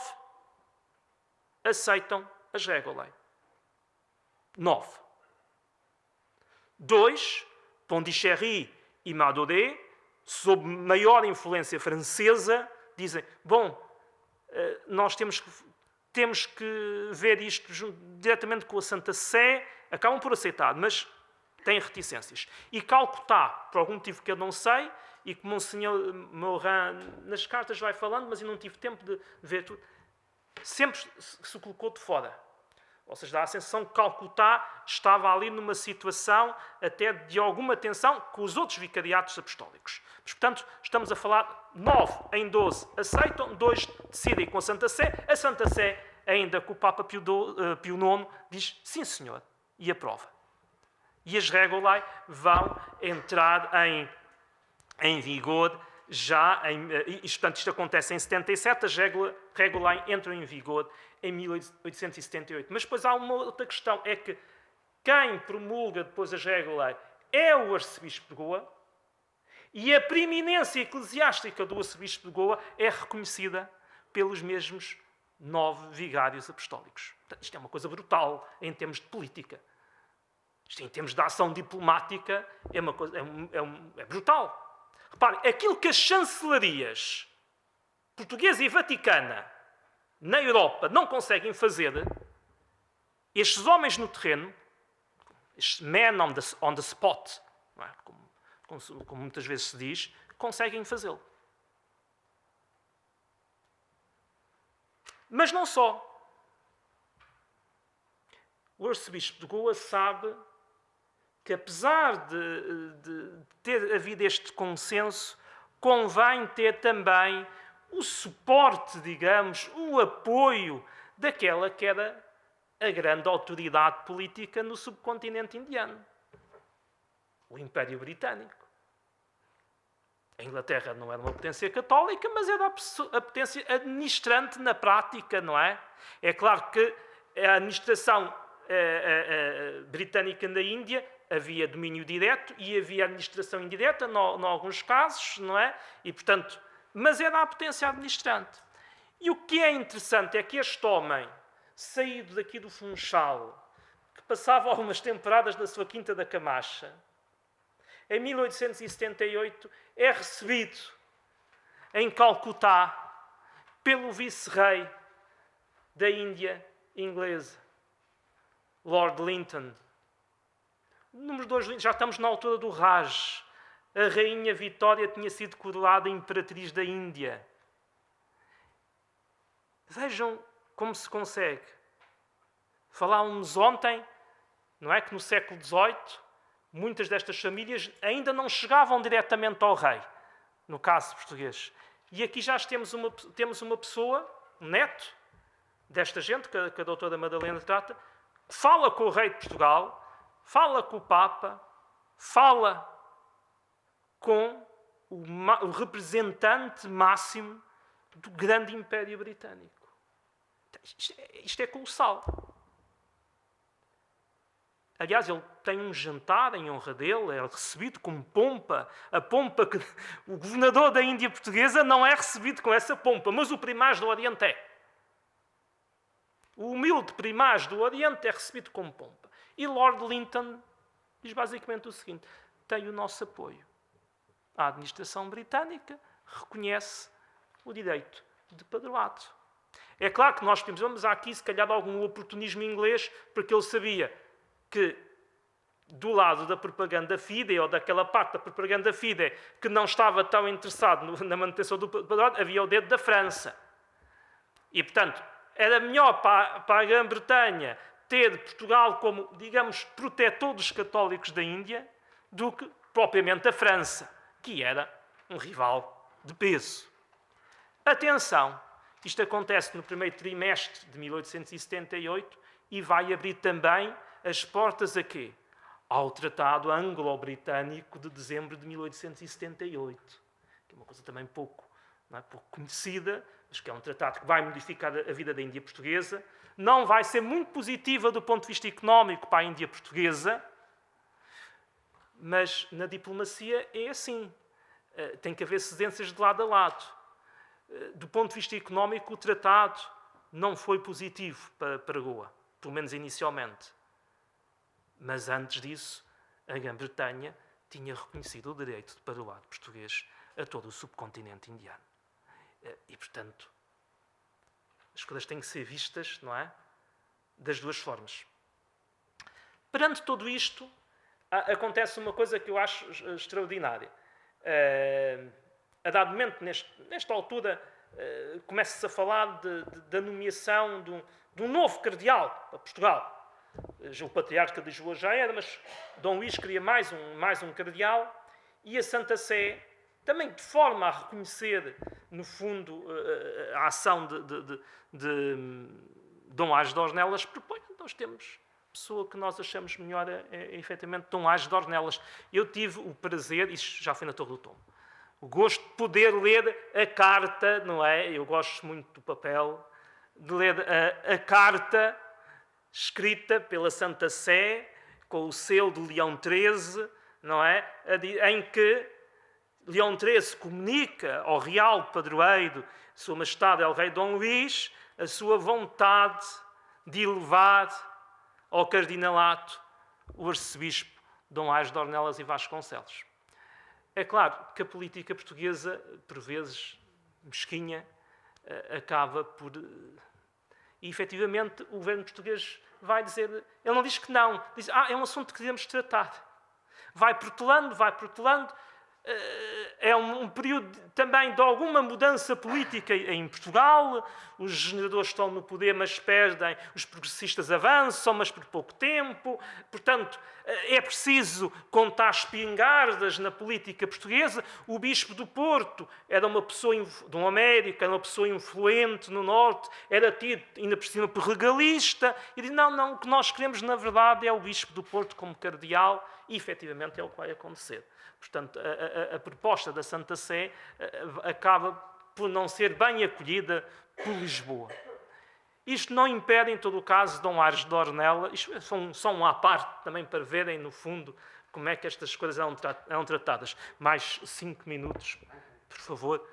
aceitam as regulae. 9. 2, Pondichéry e Madoré, sob maior influência francesa, dizem, bom, nós temos que ver isto diretamente com a Santa Sé, acabam por aceitar, mas têm reticências. E Calcutá, por algum motivo que eu não sei, e que Monsenhor Morin nas cartas vai falando, mas eu não tive tempo de ver tudo, sempre se colocou de fora. Ou seja, dá a sensação que Calcutá estava ali numa situação até de alguma tensão com os outros vicariatos apostólicos. Mas, portanto, estamos a falar 9 em 12 aceitam, 2 decidem com a Santa Sé. A Santa Sé, ainda com o Papa Pio IX, diz sim, senhor, e aprova. E as regulae vão entrar em vigor já, portanto, isto acontece em 77, as regulae entram em vigor em 1878. Mas depois há uma outra questão, é que quem promulga depois as regulae é o arcebispo de Goa, E a preeminência eclesiástica do arcebispo de Goa é reconhecida pelos mesmos 9 vigários apostólicos. Portanto, isto é uma coisa brutal em termos de política. Isto, em termos de ação diplomática, é uma coisa, é brutal. Reparem, aquilo que as chancelarias portuguesa e vaticana na Europa não conseguem fazer, estes homens no terreno, estes men on the spot, não é? Como muitas vezes se diz, conseguem fazê-lo. Mas não só. O arcebispo de Goa sabe que, apesar de ter havido este consenso, convém ter também o suporte, digamos, o apoio daquela que era a grande autoridade política no subcontinente indiano, o Império Britânico. A Inglaterra não era uma potência católica, mas era a potência administrante na prática, não é? É claro que a administração britânica na Índia havia domínio direto e havia administração indireta, em alguns casos, não é? E, portanto, mas era a potência administrante. E o que é interessante é que este homem, saído daqui do Funchal, que passava algumas temporadas na sua Quinta da Camacha, em 1878 é recebido em Calcutá pelo vice-rei da Índia inglesa, Lord Linton. Número 2, já estamos na altura do Raj. A rainha Vitória tinha sido coroada imperatriz da Índia. Vejam como se consegue. Falávamos ontem, não é, que no século XVIII muitas destas famílias ainda não chegavam diretamente ao rei, no caso português. E aqui já temos uma pessoa, um neto desta gente, que a doutora Madalena trata, que fala com o rei de Portugal, fala com o Papa, fala com o representante máximo do grande Império Britânico. Isto é colossal. Aliás, ele tem um jantar em honra dele, é recebido com pompa. A pompa que o governador da Índia Portuguesa não é recebido com essa pompa, mas o primaz do Oriente é. O humilde primaz do Oriente é recebido com pompa. E Lord Linton diz basicamente o seguinte: tem o nosso apoio. A administração britânica reconhece o direito de padroado. É claro que nós temos aqui, se calhar, algum oportunismo inglês, porque ele sabia que do lado da propaganda fide, ou daquela parte da propaganda fide que não estava tão interessado na manutenção do padroado, havia o dedo da França. E, portanto, era melhor para a Grã-Bretanha ter Portugal como, digamos, protetor dos católicos da Índia do que propriamente a França, que era um rival de peso. Atenção, isto acontece no primeiro trimestre de 1878 e vai abrir também as portas a quê? Ao Tratado Anglo-Britânico de dezembro de 1878, que é uma coisa também pouco conhecida, mas que é um tratado que vai modificar a vida da Índia Portuguesa. Não vai ser muito positiva do ponto de vista económico para a Índia Portuguesa, mas na diplomacia é assim. Tem que haver cedências de lado a lado. Do ponto de vista económico, o tratado não foi positivo para Goa, pelo menos inicialmente. Mas antes disso, a Grã-Bretanha tinha reconhecido o direito de padroado português a todo o subcontinente indiano. E, portanto, as coisas têm que ser vistas, não é? Das duas formas. Perante tudo isto, acontece uma coisa que eu acho extraordinária. A dado momento, nesta altura, começa-se a falar da nomeação de um novo cardeal para Portugal. O patriarca de Lisboa já era, mas Dom Luís queria mais um cardeal, e a Santa Sé, também de forma a reconhecer, no fundo, a ação de Dom Ages de Ornelas, propõe. Nós temos pessoa que nós achamos melhor efetivamente Dom Ages de Ornelas. Eu tive o prazer, isso já foi na Torre do Tombo, o gosto de poder ler a carta, não é? Eu gosto muito do papel, de ler a carta escrita pela Santa Sé, com o selo de Leão XIII, não é? Em que Leão XIII comunica ao real padroeiro, Sua Majestade El Rei Dom Luís, a sua vontade de elevar ao cardinalato o arcebispo Dom Aires de Ornelas e Vasconcelos. É claro que a política portuguesa, por vezes mesquinha, acaba por... E, efetivamente, o governo português vai dizer... Ele não diz que não. Diz, é um assunto que devemos tratar. Vai protelando. É um período também de alguma mudança política em Portugal. Os generadores estão no poder, mas perdem. Os progressistas avançam, mas por pouco tempo. Portanto, é preciso contar espingardas na política portuguesa. O bispo do Porto era uma pessoa, Dom Américo, era uma pessoa influente no Norte, era tido ainda por cima por regalista. E diz, não, o que nós queremos, na verdade, é o bispo do Porto como cardeal. E, efetivamente, é o que vai acontecer. Portanto, a proposta da Santa Sé acaba por não ser bem acolhida por Lisboa. Isto não impede, em todo o caso, Dom Aires de Ornella, isto é só um à parte também para verem, no fundo, como é que estas coisas eram tratadas. Mais 5 minutos, por favor.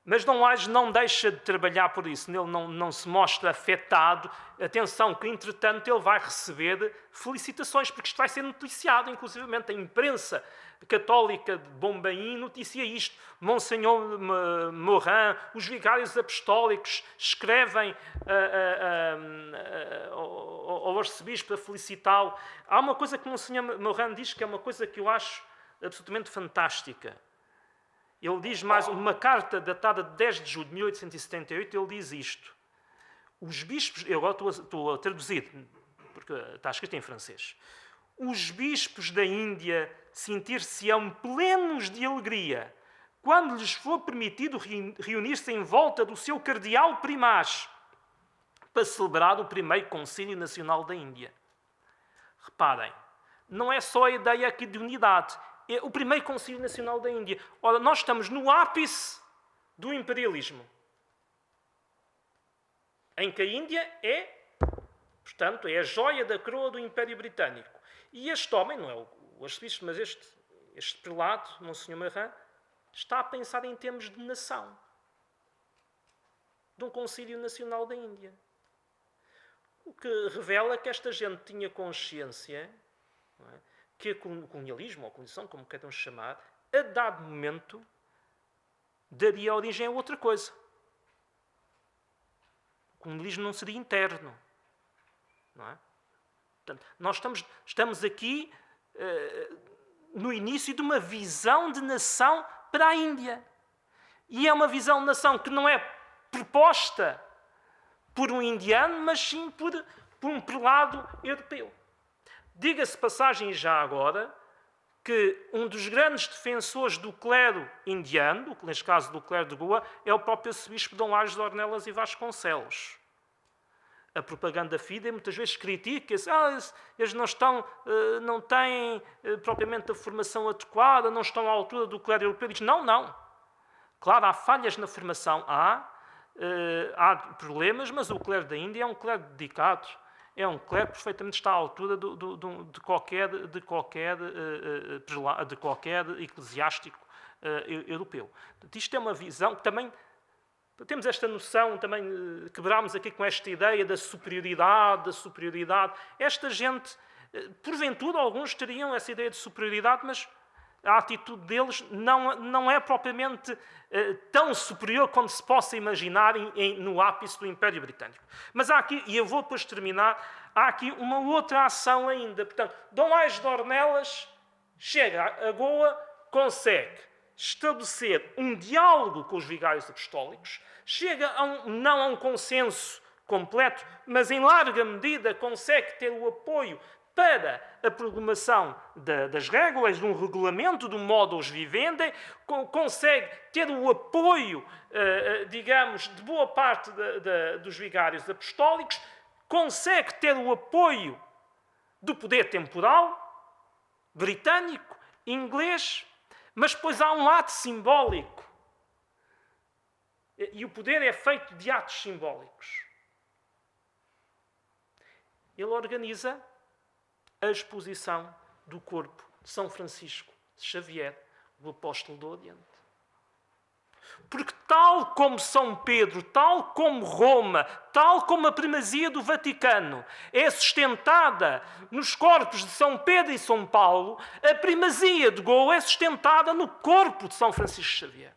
Mas Dom Aires não deixa de trabalhar por isso, ele não se mostra afetado. Atenção que, entretanto, ele vai receber felicitações, porque isto vai ser noticiado, inclusivamente a imprensa católica de Bombaim noticia isto. Monsenhor Morin, os vigários apostólicos escrevem ao arcebispo a felicitá-lo. Há uma coisa que Monsenhor Morin diz que é uma coisa que eu acho absolutamente fantástica. Ele diz mais, uma carta datada de 10 de julho de 1878, ele diz isto. Os bispos, eu agora estou a traduzir, porque está escrito em francês. Os bispos da Índia sentir-se-ão plenos de alegria quando lhes for permitido reunir-se em volta do seu cardeal primaz para celebrar o primeiro Concílio Nacional da Índia. Reparem, não é só a ideia aqui de unidade. É o primeiro Concílio Nacional da Índia. Ora, nós estamos no ápice do imperialismo, em que a Índia é, portanto, é a joia da coroa do Império Britânico. E este homem, não é o arcebispo, mas este prelado, Monsenhor Morin, está a pensar em termos de nação, de um Concílio Nacional da Índia. O que revela que esta gente tinha consciência, não é, que o colonialismo, ou a colonização, como queiram chamar, a dado momento, daria origem a outra coisa. O colonialismo não seria interno. Não é? Portanto, nós estamos aqui no início de uma visão de nação para a Índia. E é uma visão de nação que não é proposta por um indiano, mas sim por um prelado europeu. Diga-se passagem já agora que um dos grandes defensores do clero indiano, neste caso do clero de Goa, é o próprio arcebispo Dom Aires de Ornelas e Vasconcelos. A propaganda FIDE muitas vezes critica-se, eles não têm propriamente a formação adequada, não estão à altura do clero europeu. Diz, não. Claro, há falhas na formação, há problemas, mas o clero da Índia é um clero dedicado. É um clero que perfeitamente está à altura de qualquer eclesiástico europeu. Isto é uma visão que também... Temos esta noção, também quebrámos aqui com esta ideia da superioridade. Esta gente, porventura, alguns teriam essa ideia de superioridade, mas a atitude deles não é propriamente tão superior quanto se possa imaginar no ápice do Império Britânico. Mas há aqui, e eu vou depois terminar, há aqui uma outra ação ainda. Portanto, Dom Aires de Ornelas chega a Goa, consegue estabelecer um diálogo com os vigários apostólicos, chega não a um consenso completo, mas em larga medida consegue ter o apoio para a programação das regras, de um regulamento, do modus vivendi, consegue ter o apoio, digamos, de boa parte dos vigários apostólicos, consegue ter o apoio do poder temporal, britânico, inglês, mas depois há um ato simbólico. E o poder é feito de atos simbólicos. Ele organiza a exposição do corpo de São Francisco Xavier, o apóstolo do Oriente. Porque tal como São Pedro, tal como Roma, tal como a primazia do Vaticano é sustentada nos corpos de São Pedro e São Paulo, a primazia de Goa é sustentada no corpo de São Francisco Xavier.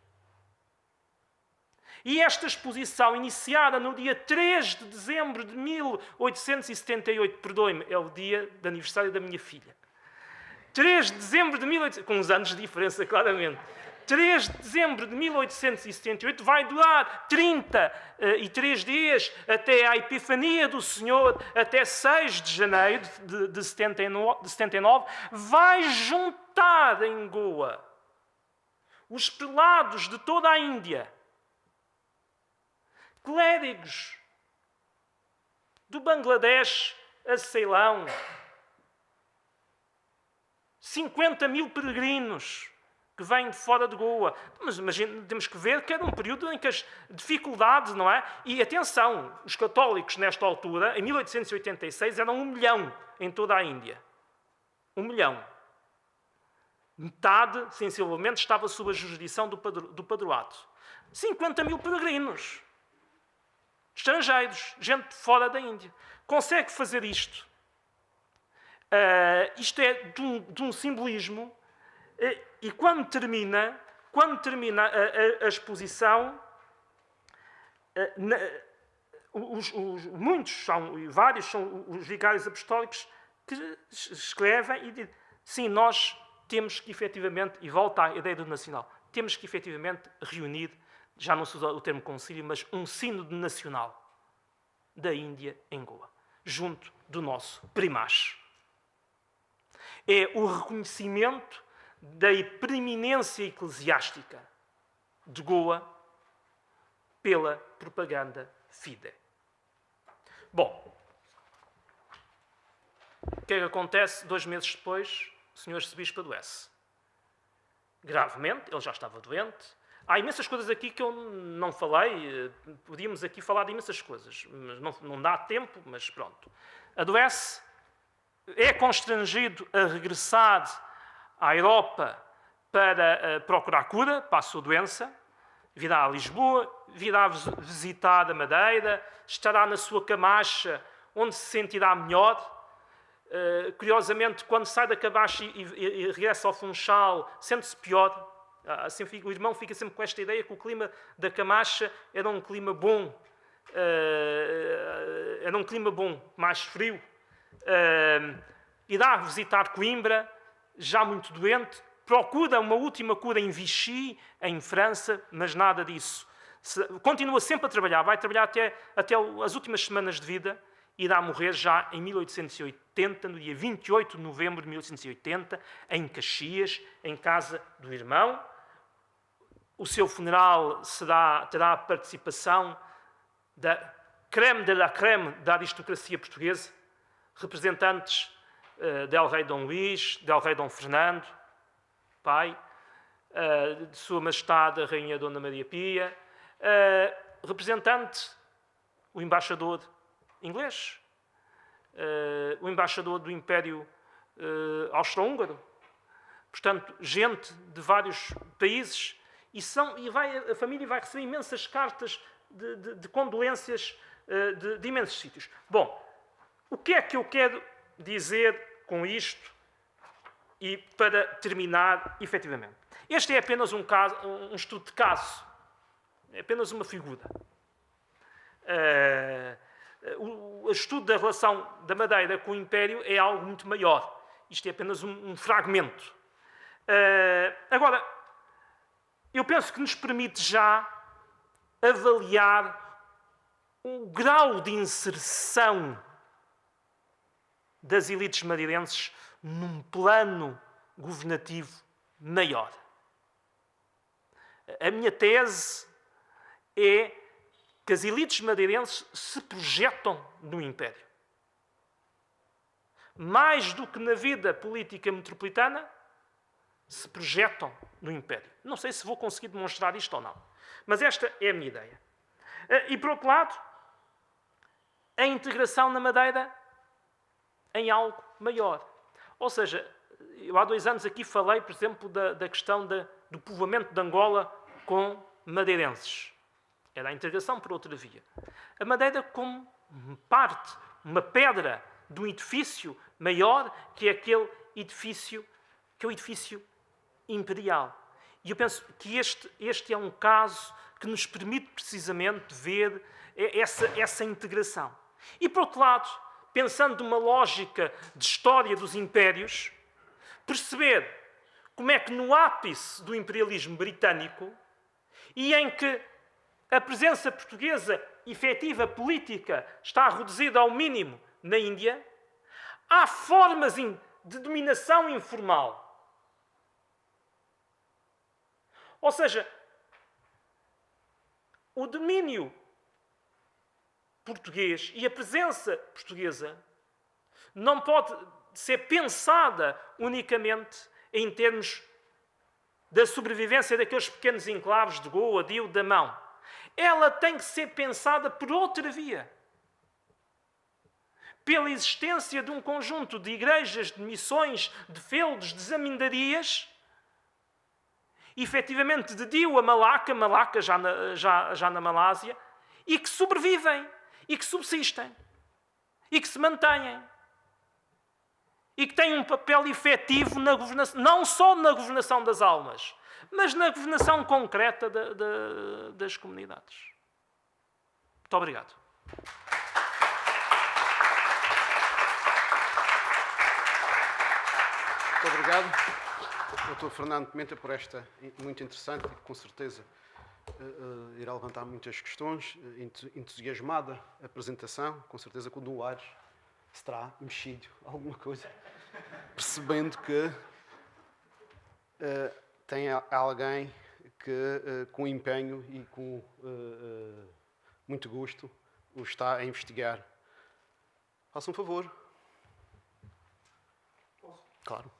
E esta exposição, iniciada no dia 3 de dezembro de 1878, perdoe-me, é o dia de aniversário da minha filha. 3 de dezembro de 1878, com uns anos de diferença, claramente. 3 de dezembro de 1878 vai durar 33 dias até a Epifania do Senhor, até 6 de janeiro de 79, vai juntar em Goa os prelados de toda a Índia, clérigos do Bangladesh a Ceilão, 50 mil peregrinos que vêm de fora de Goa. Mas imagina, temos que ver que era um período em que as dificuldades, não é? E atenção, os católicos nesta altura, em 1886, eram 1 milhão em toda a Índia. 1 milhão. Metade, sensivelmente, estava sob a jurisdição do padroado. 50 mil peregrinos. Estrangeiros, gente de fora da Índia. Consegue fazer isto. Isto é de um simbolismo. E quando termina a exposição, vários são os vigários apostólicos que escrevem e dizem, sim, nós temos que efetivamente, e volta à ideia do nacional, temos que efetivamente reunir, já não se usa o termo concílio, mas um sínodo nacional da Índia em Goa, junto do nosso primacho. É o reconhecimento da preeminência eclesiástica de Goa pela propaganda fide. Bom, o que é que acontece? 2 meses depois, o senhor arcebispo adoece. Gravemente, ele já estava doente. Há imensas coisas aqui que eu não falei, podíamos aqui falar de imensas coisas, mas não dá tempo, mas pronto. Adoece, é constrangido a regressar à Europa para procurar cura para a sua doença, virá a Lisboa, virá visitar a Madeira, estará na sua camacha, onde se sentirá melhor. Curiosamente, quando sai da camacha e regressa ao Funchal, sente-se pior. Assim, o irmão fica sempre com esta ideia que o clima da camacha era um clima bom, mais frio. Irá visitar Coimbra, já muito doente, procura uma última cura em Vichy, em França, mas nada disso. Continua sempre a trabalhar, vai trabalhar até as últimas semanas de vida, irá morrer já em 1880, no dia 28 de novembro de 1880, em Caxias, em casa do irmão. O seu funeral terá a participação da crème de la crème da aristocracia portuguesa, representantes del Rei Dom Luís, del Rei Dom Fernando, pai, de Sua Majestade a Rainha Dona Maria Pia, representante, o embaixador inglês, o embaixador do Império Austro-Húngaro, portanto, gente de vários países, a família vai receber imensas cartas de condolências de imensos sítios. Bom, o que é que eu quero dizer com isto e para terminar efetivamente? Este é apenas um estudo de caso, é apenas uma figura. O estudo da relação da Madeira com o Império é algo muito maior. Isto é apenas um fragmento. Agora, eu penso que nos permite já avaliar o grau de inserção das elites madeirenses num plano governativo maior. A minha tese é que as elites madeirenses se projetam no Império. Mais do que na vida política metropolitana, se projetam no Império. Não sei se vou conseguir demonstrar isto ou não, mas esta é a minha ideia. E, por outro lado, a integração na Madeira em algo maior. Ou seja, eu há 2 anos aqui falei, por exemplo, da questão do povoamento de Angola com madeirenses. Era a integração por outra via. A Madeira como parte, uma pedra de um edifício maior que é aquele edifício, que é o edifício imperial. E eu penso que este é um caso que nos permite precisamente ver essa integração. E, por outro lado, pensando numa lógica de história dos impérios, perceber como é que no ápice do imperialismo britânico e em que a presença portuguesa efetiva política está reduzida ao mínimo na Índia, há formas de dominação informal. Ou seja, o domínio português e a presença portuguesa não pode ser pensada unicamente em termos da sobrevivência daqueles pequenos enclaves de Goa, de Damão. Ela tem que ser pensada por outra via. Pela existência de um conjunto de igrejas, de missões, de feudos, de zamindarias, efetivamente de Diu a Malaca já na Malásia, e que sobrevivem, e que subsistem, e que se mantêm, e que têm um papel efetivo na governação, não só na governação das almas, mas na governação concreta das comunidades. Muito obrigado. Muito obrigado, Dr. Fernando Pimenta, por esta muito interessante e com certeza irá levantar muitas questões, entusiasmada apresentação, com certeza com o Aires se terá mexido alguma coisa, percebendo que tem alguém que com empenho e com muito gosto o está a investigar. Faça um favor. Claro.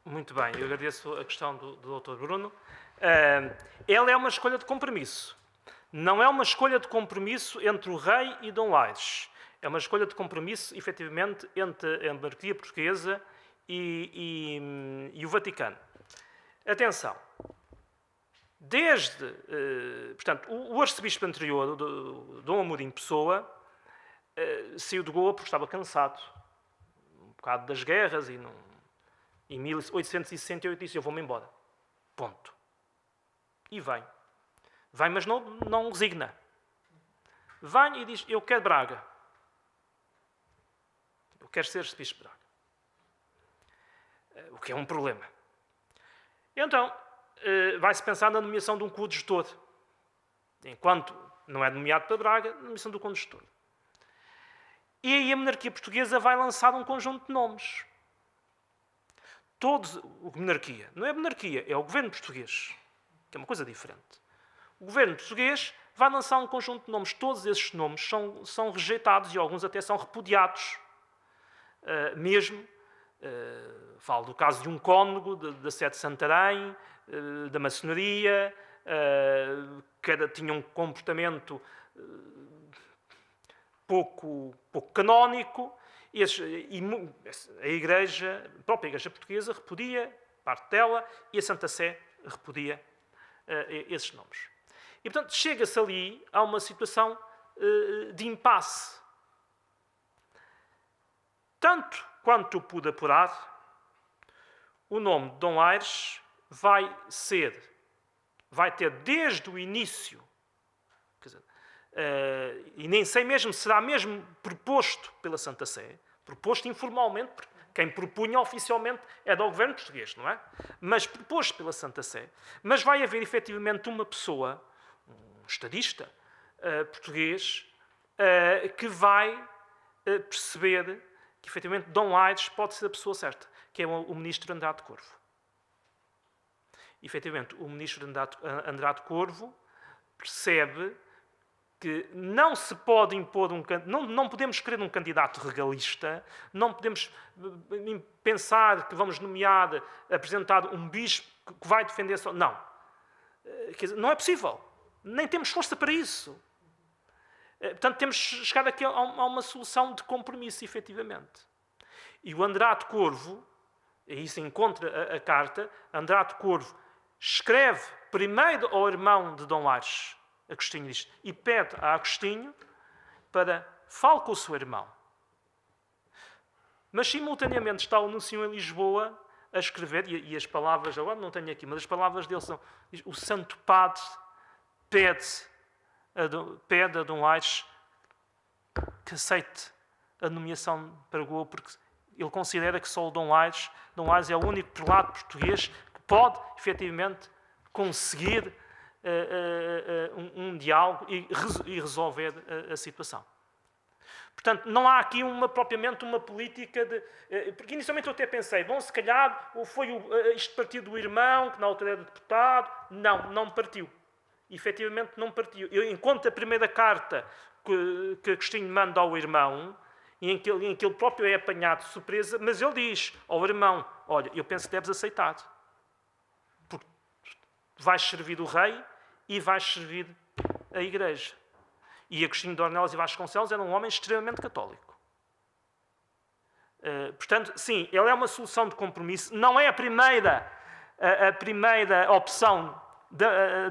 Muito bem, eu agradeço a questão do Dr. Bruno. Ela é uma escolha de compromisso. Não é uma escolha de compromisso entre o rei e Dom Aires. É uma escolha de compromisso, efetivamente, entre a monarquia portuguesa e o Vaticano. Atenção. Desde, portanto, o arcebispo anterior, Dom Amorim Pessoa, saiu de Goa porque estava cansado, um bocado das guerras e em 1868 disse, eu vou-me embora. Ponto. E vem. Vem, mas não resigna. Vem e diz, eu quero Braga. Eu quero ser arcebispo de Braga. O que é um problema. Então, vai-se pensar na nomeação de um coadjutor. Enquanto não é nomeado para Braga, nomeação do condutor. E aí a monarquia portuguesa vai lançar um conjunto de nomes. Monarquia. Não é a monarquia, é o governo português, que é uma coisa diferente. O governo português vai lançar um conjunto de nomes. Todos esses nomes são rejeitados e alguns até são repudiados. Falo do caso de um cônego da sede de Santarém, da maçonaria, que tinha um comportamento pouco canónico, e a própria Igreja Portuguesa repudia parte dela e a Santa Sé repudia esses nomes. E, portanto, chega-se ali a uma situação de impasse. Tanto quanto eu pude apurar, o nome de Dom Aires vai ter desde o início, quer dizer, e nem sei mesmo se será mesmo proposto pela Santa Sé, proposto informalmente, porque quem propunha oficialmente é do governo português, não é? Mas proposto pela Santa Sé. Mas vai haver efetivamente uma pessoa, um estadista português, que vai perceber que efetivamente Dom Aires pode ser a pessoa certa, que é o ministro Andrade Corvo. Efetivamente, o ministro Andrade Corvo percebe que não se pode impor não podemos querer um candidato regalista, não podemos pensar que vamos apresentar um bispo que vai defender só. Não. Quer dizer, não é possível. Nem temos força para isso. Portanto, temos chegado aqui a uma solução de compromisso, efetivamente. E o Andrade Corvo, aí se encontra a carta, Andrade Corvo escreve primeiro ao irmão de Dom Aires, Agostinho, e pede a Agostinho para fale com o seu irmão. Mas, simultaneamente, está o Núncio em Lisboa a escrever, e as palavras, agora não tenho aqui, mas as palavras dele são: o Santo Padre pede a Dom Aires que aceite a nomeação para Goa, porque ele considera que só o Dom Aires é o único prelado português que pode, efetivamente, conseguir um diálogo e resolver a situação. Portanto, não há aqui propriamente uma política de... Porque inicialmente eu até pensei, bom, se calhar foi isto partiu do irmão, que na altura era deputado. Não partiu. Efetivamente não partiu. Eu encontro a primeira carta que Agostinho manda ao irmão, em que ele próprio é apanhado de surpresa, mas ele diz ao irmão: olha, eu penso que deves aceitar, porque vais servir o rei e vais servir a Igreja. E Agostinho de Ornelas e Vasconcelos era um homem extremamente católico. Portanto, sim, ele é uma solução de compromisso. Não é a primeira opção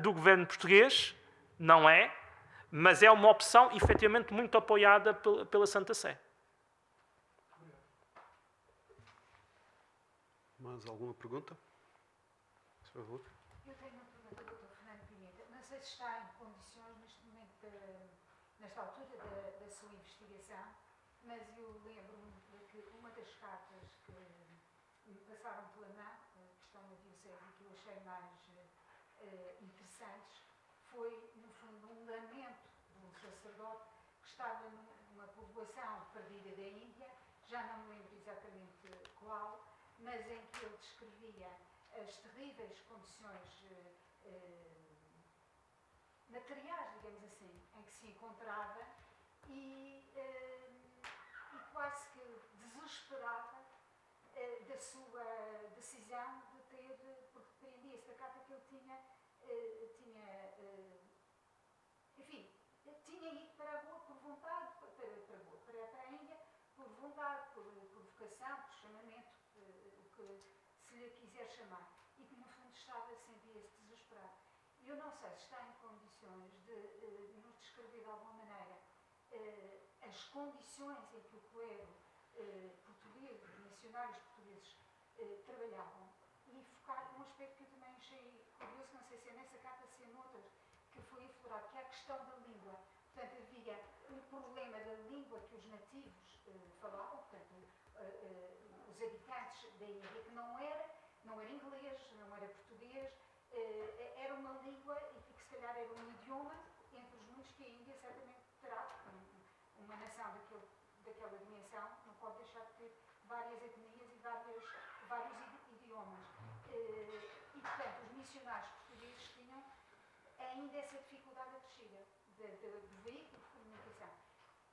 do governo português, não é, mas é uma opção efetivamente muito apoiada pela Santa Sé. Mais alguma pergunta? Por favor. Eu tenho uma pergunta para o Dr. Fernando Pimenta. Não sei se está em condições, neste momento, nesta altura da sua investigação, mas eu lembro-me de que uma das cartas que me passaram pela mão, que estão no Diocese e que eu achei mais interessantes, foi, no fundo, um lamento de um sacerdote que estava numa povoação perdida da Índia, já não me lembro exatamente qual, mas em que ele descrevia as terríveis condições materiais, digamos assim, em que se encontrava e quase que desesperava da sua decisão de ter, porque dependia-se da carta que ele tinha ido para a Goa por vontade, para a Índia, por vontade, por vocação, por chamamento, o que se lhe quiser chamar, e que no fundo sentia-se desesperado. Eu não sei se está em condições de nos descrever de alguma maneira as condições em que o clero português, os missionários portugueses trabalhavam, e focar num aspecto que eu também achei curioso, não sei se é nessa carta, se é noutras, que foi aflorado, que é a questão da língua. Portanto, havia um problema da língua que os nativos falavam, portanto, os habitantes da Índia, que não era inglês, não era português, era uma língua e que se calhar era um idioma, entre os muitos, que várias etnias e vários idiomas. E, portanto, os missionários portugueses tinham ainda essa dificuldade acrescida do veículo de comunicação.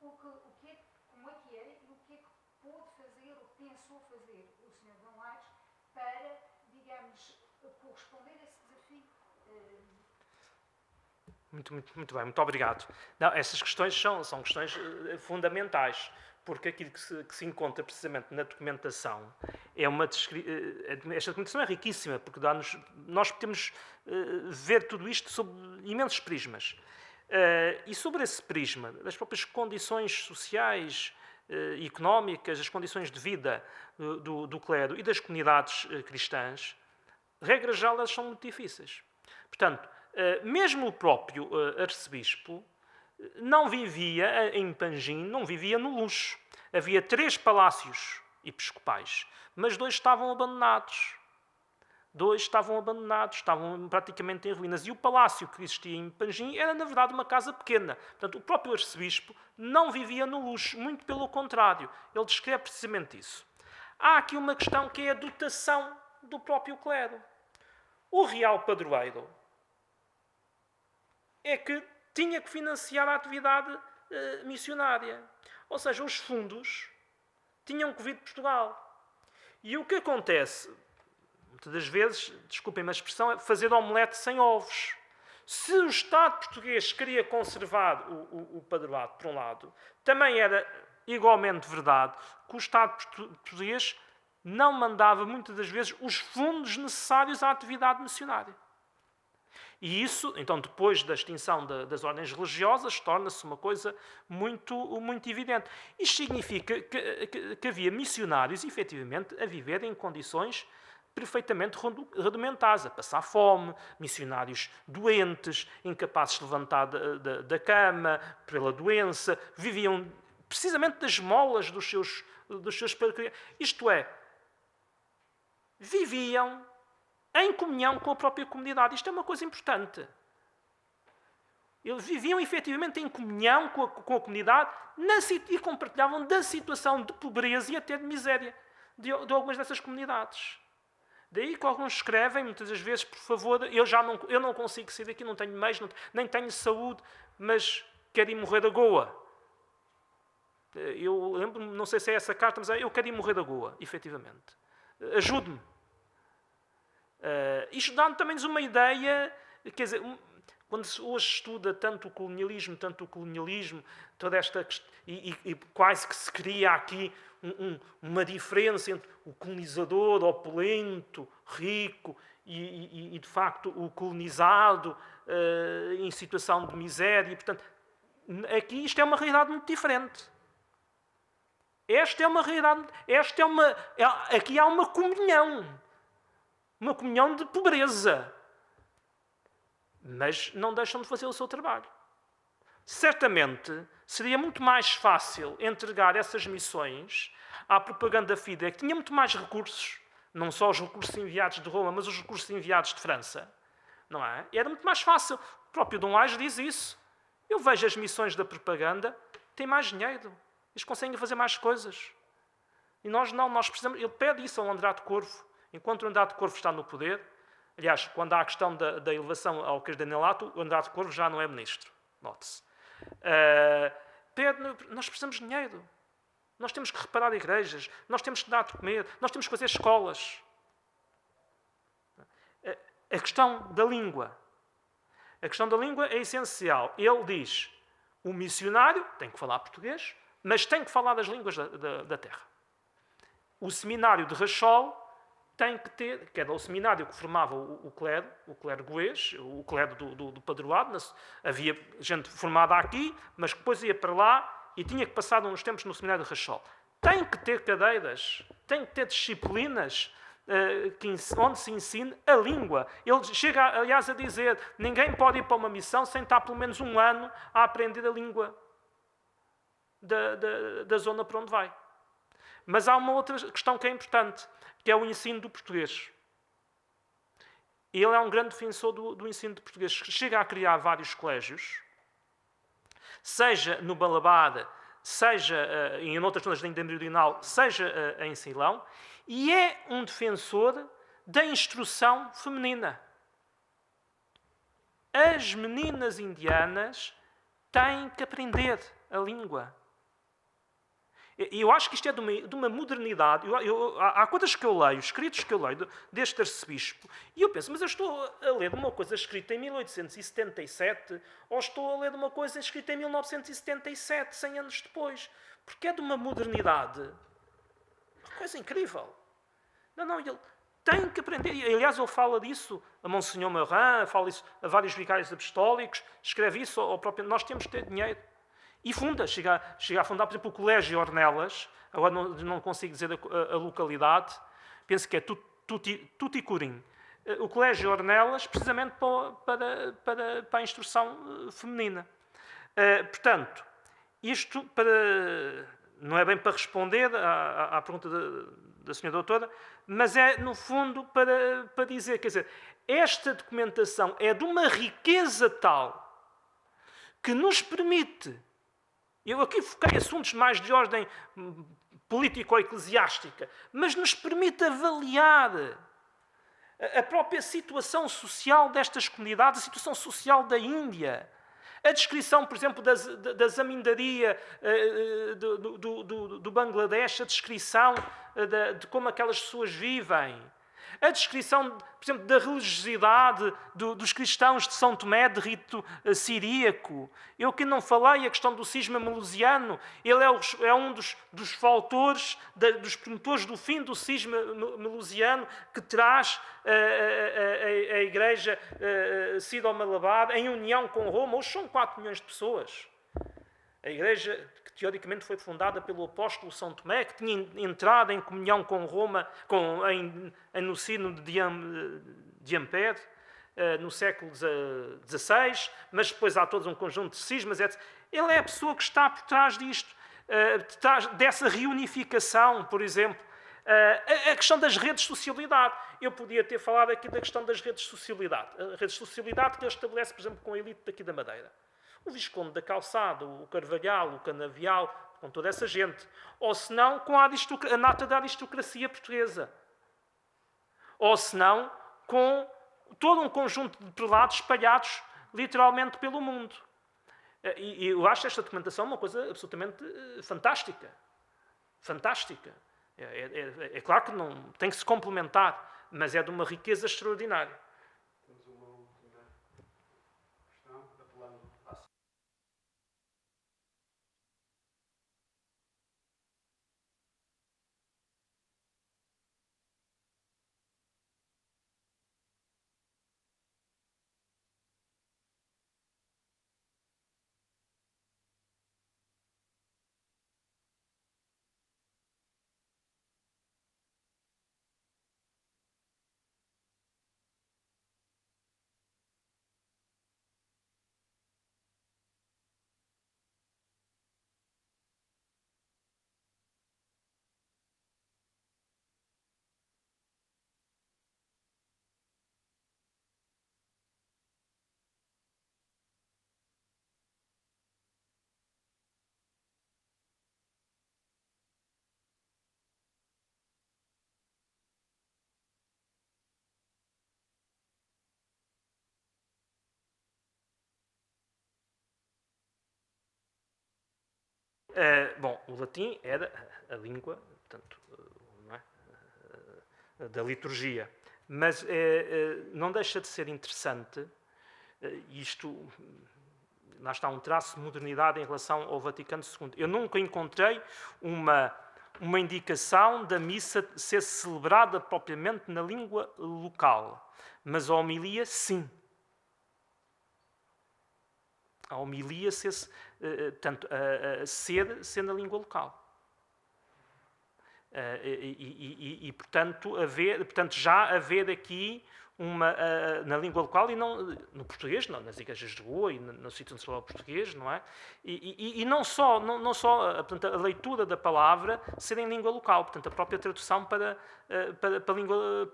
Como é que era e o que é que pôde fazer ou pensou fazer o Sr. Dom Aires para, digamos, corresponder a esse desafio? Muito bem, muito obrigado. Não, essas questões são questões fundamentais, porque aquilo que se encontra precisamente na documentação é esta documentação é riquíssima, porque nós podemos ver tudo isto sob imensos prismas. E sobre esse prisma, das próprias condições sociais, económicas, as condições de vida do clero e das comunidades cristãs, regra geral, elas são muito difíceis. Portanto, mesmo o próprio arcebispo não vivia em Panjim, não vivia no luxo. Havia 3 palácios episcopais, mas 2 estavam abandonados. 2 estavam abandonados, estavam praticamente em ruínas. E o palácio que existia em Panjim era, na verdade, uma casa pequena. Portanto, o próprio arcebispo não vivia no luxo, muito pelo contrário. Ele descreve precisamente isso. Há aqui uma questão que é a dotação do próprio clero. O real padroeiro é que tinha que financiar a atividade missionária. Ou seja, os fundos tinham que vir de Portugal. E o que acontece, muitas das vezes, desculpem-me a expressão, é fazer omelete sem ovos. Se o Estado português queria conservar o padroado, por um lado, também era igualmente verdade que o Estado português não mandava, muitas das vezes, os fundos necessários à atividade missionária. E isso, então, depois da extinção das ordens religiosas, torna-se uma coisa muito evidente. Isto significa que havia missionários, efetivamente, a viver em condições perfeitamente rudimentares, a passar fome, missionários doentes, incapazes de levantar da cama pela doença, viviam precisamente das esmolas dos seus peregrinos. Isto é, viviam em comunhão com a própria comunidade. Isto é uma coisa importante. Eles viviam efetivamente em comunhão com a comunidade e compartilhavam da situação de pobreza e até de miséria de algumas dessas comunidades. Daí que alguns escrevem, muitas das vezes, por favor, eu não consigo sair daqui, não tenho meios, nem tenho saúde, mas quero ir morrer da goa. Eu lembro-me, não sei se é essa carta, mas eu quero ir morrer da goa, efetivamente. Ajude-me. Isto dá-nos também uma ideia, quer dizer, quando se hoje estuda tanto o colonialismo, toda esta e quase que se cria aqui uma diferença entre o colonizador opulento, rico e de facto o colonizado em situação de miséria. Portanto, aqui isto é uma realidade muito diferente. Esta é uma realidade, aqui há uma comunhão de pobreza, mas não deixam de fazer o seu trabalho. Certamente seria muito mais fácil entregar essas missões à propaganda Fidei, que tinha muito mais recursos, não só os recursos enviados de Roma, mas os recursos enviados de França, não é? Era muito mais fácil. O próprio Dom Aires diz isso. Eu vejo as missões da propaganda, têm mais dinheiro, eles conseguem fazer mais coisas. E nós não, nós precisamos. Ele pede isso ao Andrade Corvo. Enquanto o Andrade Corvo está no poder, aliás, quando há a questão da elevação ao cardenalato, o Andrade Corvo já não é ministro. Note-se. Nós precisamos de dinheiro. Nós temos que reparar igrejas, nós temos que dar de comer, nós temos que fazer escolas. A questão da língua. A questão da língua é essencial. Ele diz, o missionário tem que falar português, mas tem que falar das línguas da terra. O seminário de Rachol tem que ter, que era o seminário que formava o clero goês, o clero do padroado. Havia gente formada aqui, mas que depois ia para lá e tinha que passar uns tempos no seminário de Rachol. Tem que ter cadeiras, tem que ter disciplinas onde se ensine a língua. Ele chega, aliás, a dizer, ninguém pode ir para uma missão sem estar pelo menos 1 ano a aprender a língua da zona para onde vai. Mas há uma outra questão que é importante, que é o ensino do português. Ele é um grande defensor do ensino do português. Chega a criar vários colégios, seja no Balabada, seja em outras zonas da Índia Meridional, seja em Ceilão, e é um defensor da instrução feminina. As meninas indianas têm que aprender a língua. Eu acho que isto é de uma modernidade. Há coisas que eu leio, escritos que eu leio deste arcebispo, e eu penso, mas eu estou a ler de uma coisa escrita em 1877 ou estou a ler de uma coisa escrita em 1977, 100 anos depois? Porque é de uma modernidade. Uma coisa incrível. Não, ele tem que aprender. Aliás, ele fala disso a Monsenhor Marin, fala isso a vários vicários apostólicos, escreve isso ao próprio... Nós temos que ter dinheiro. E chega a fundar, por exemplo, o Colégio Ornelas, agora não consigo dizer a localidade, penso que é Tuticorim. O Colégio Ornelas, precisamente para a instrução feminina. Portanto, isto não é bem para responder à pergunta da senhora doutora, mas é, no fundo, para dizer, quer dizer, esta documentação é de uma riqueza tal que nos permite... Eu aqui foquei assuntos mais de ordem político-eclesiástica, mas nos permite avaliar a própria situação social destas comunidades, a situação social da Índia. A descrição, por exemplo, da zamindaria do Bangladesh, a descrição de como aquelas pessoas vivem. A descrição, por exemplo, da religiosidade dos cristãos de São Tomé, de rito siríaco. Eu que não falei a questão do cisma melusiano. Ele é um dos fautores, dos promotores do fim do cisma melusiano, que traz a Igreja Sírio-Malabar em união com Roma. Hoje são 4 milhões de pessoas. A Igreja, que teoricamente foi fundada pelo apóstolo São Tomé, que tinha entrado em comunhão com Roma no sino de Ampère, no século XVI, mas depois há todo um conjunto de cismas, etc. Ele é a pessoa que está por trás disto, dessa reunificação, por exemplo. A questão das redes de socialidade. Eu podia ter falado aqui da questão das redes de socialidade. A rede de socialidade que ele estabelece, por exemplo, com a elite daqui da Madeira. O Visconde da Calçada, o Carvalhal, o Canavial, com toda essa gente. Ou senão com a nata da aristocracia portuguesa. Ou senão com todo um conjunto de prelados espalhados literalmente pelo mundo. E eu acho esta documentação uma coisa absolutamente fantástica. Fantástica. É claro que não tem que se complementar, mas é de uma riqueza extraordinária. Temos uma última questão, apelando à... Bom, o latim era a língua, portanto, não é? Da liturgia. Mas não deixa de ser interessante, isto, lá está um traço de modernidade em relação ao Vaticano II. Eu nunca encontrei uma indicação da missa ser celebrada propriamente na língua local, mas a homilia, sim. A homilia ser na língua local. Portanto, já haver aqui na língua local e não no português, não, nas igrejas de rua e no sítio onde se fala português, não é? E não só portanto, a leitura da palavra ser em língua local, portanto, a própria tradução para a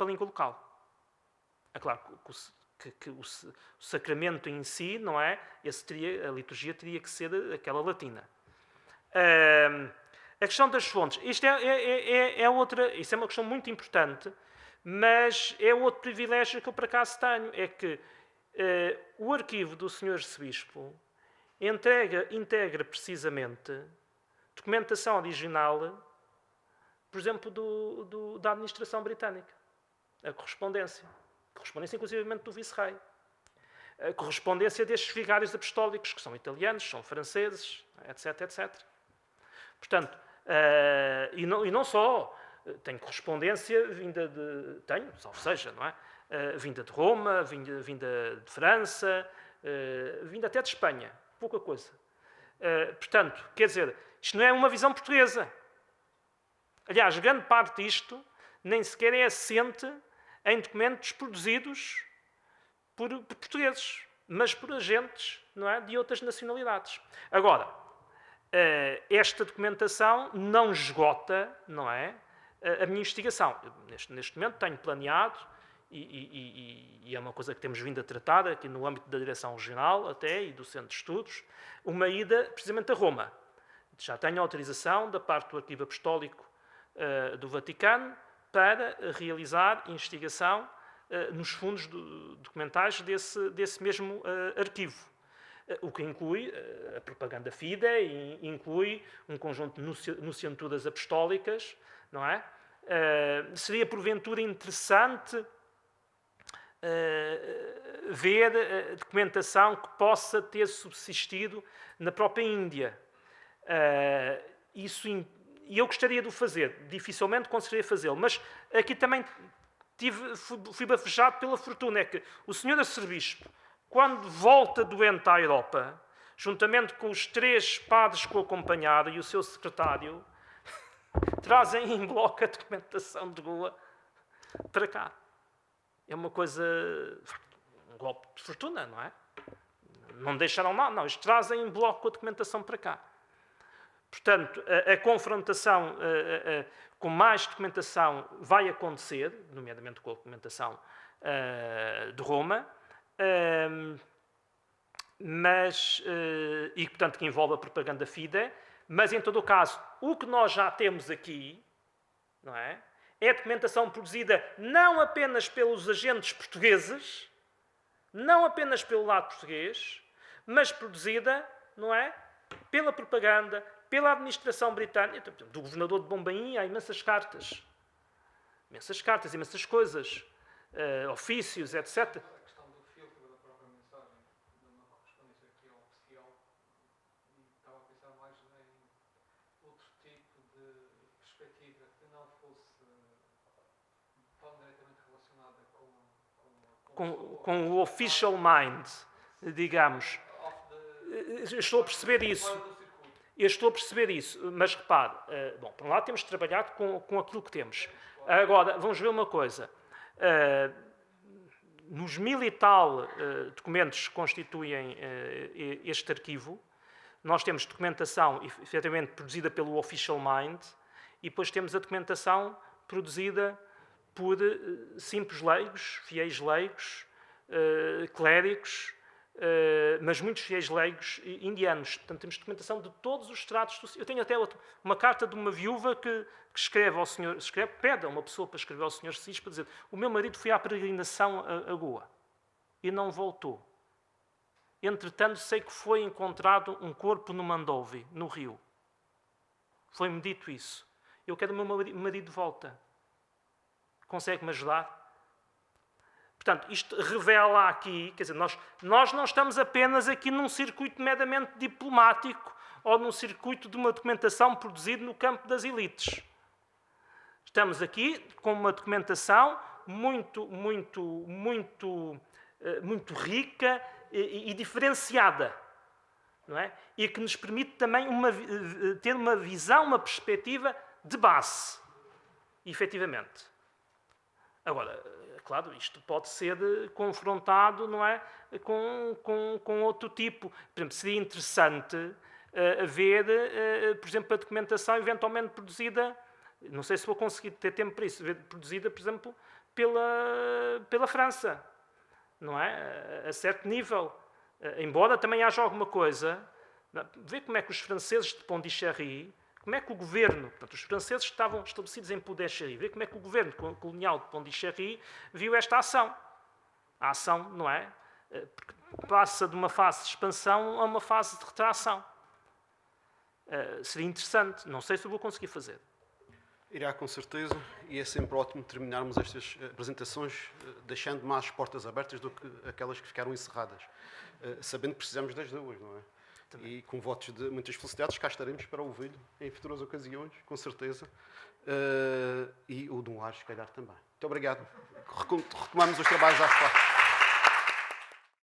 língua local. É claro que o sacramento em si, não é? A liturgia teria que ser aquela latina. A questão das fontes. Isto é outra... Isso é uma questão muito importante, mas é outro privilégio que eu, por acaso, tenho. É que o arquivo do Sr. Arcebispo integra precisamente documentação original, por exemplo, da administração britânica. A correspondência. Correspondência, inclusivamente, do vice-rei. A correspondência destes vigários apostólicos, que são italianos, são franceses, etc, etc. Portanto, e não só, tem correspondência vinda de... Tenho, salvo seja, não é? Vinda de Roma, vinda de França, vinda até de Espanha. Pouca coisa. Portanto, quer dizer, isto não é uma visão portuguesa. Aliás, grande parte disto nem sequer é assente em documentos produzidos por portugueses, mas por agentes, não é, de outras nacionalidades. Agora, esta documentação não esgota, não é, a minha investigação. Neste momento tenho planeado, e é uma coisa que temos vindo a tratar aqui no âmbito da Direção Regional até e do Centro de Estudos, uma ida precisamente a Roma. Já tenho autorização da parte do Arquivo Apostólico do Vaticano para realizar investigação nos fundos documentais desse mesmo arquivo. O que inclui a propaganda fidei, inclui um conjunto de nunciaturas apostólicas, não é? Seria, porventura, interessante ver documentação que possa ter subsistido na própria Índia. E eu gostaria de o fazer, dificilmente conseguiria fazê-lo, mas aqui também fui bafejado pela fortuna, é que o Sr. Arcebispo, quando volta doente à Europa, juntamente com os 3 padres que o acompanharam e o seu secretário, trazem em bloco a documentação de Goa para cá. É uma coisa, um golpe de fortuna, não é? Não deixaram nada, não, eles trazem em bloco a documentação para cá. Portanto, a confrontação com mais documentação vai acontecer, nomeadamente com a documentação de Roma, e, portanto, que envolve a propaganda fidei, mas, em todo o caso, o que nós já temos aqui, não é? É documentação produzida não apenas pelos agentes portugueses, não apenas pelo lado português, mas produzida, não é? Pela propaganda, pela administração britânica, do governador de Bombaim, há imensas cartas, imensas coisas, ofícios, etc. A questão do filtro da própria mensagem, numa correspondência que é oficial, e estava a pensar mais em outro tipo de perspectiva que não fosse tão diretamente relacionada com o official mind, digamos. Estou a perceber isso. Eu estou a perceber isso, mas repare, bom, por um lado temos trabalhado com aquilo que temos. Agora, vamos ver uma coisa. Nos 1000 e tal documentos que constituem este arquivo, nós temos documentação efetivamente produzida pelo Official Mind e depois temos a documentação produzida por simples leigos, fiéis leigos, clérigos, mas muitos fiéis leigos indianos. Portanto, temos documentação de todos os estratos. Eu tenho até uma carta de uma viúva que escreve ao senhor, pede a uma pessoa para escrever ao Sr. Cis para dizer: o meu marido foi à peregrinação a Goa e não voltou. Entretanto, sei que foi encontrado um corpo no Mandovi, no rio. Foi-me dito isso. Eu quero o meu marido de volta. Consegue-me ajudar? Portanto, isto revela aqui, quer dizer, nós não estamos apenas aqui num circuito meramente diplomático ou num circuito de uma documentação produzida no campo das elites. Estamos aqui com uma documentação muito rica e diferenciada, não é? E que nos permite também ter uma visão, uma perspectiva de base, efetivamente. Agora, claro, isto pode ser confrontado, não é, com outro tipo. Por exemplo, seria interessante ver, por exemplo, a documentação eventualmente produzida, não sei se vou conseguir ter tempo para isso, produzida, por exemplo, pela França, não é? A certo nível. Embora também haja alguma coisa Vê como é que os franceses de Pondichéry, como é que o governo, portanto, os franceses estavam estabelecidos em Pondichéry, vê como é que o governo colonial de Pondichéry viu esta ação. A ação, não é? Porque passa de uma fase de expansão a uma fase de retração. Seria interessante, não sei se eu vou conseguir fazer. Irá, com certeza, e é sempre ótimo terminarmos estas apresentações deixando mais portas abertas do que aquelas que ficaram encerradas, sabendo que precisamos das duas, não é? Também. E com votos de muitas felicidades, cá estaremos para ouvir em futuras ocasiões, com certeza, e o Dom Aires, se calhar, também. Muito obrigado. Retomamos os trabalhos às 4.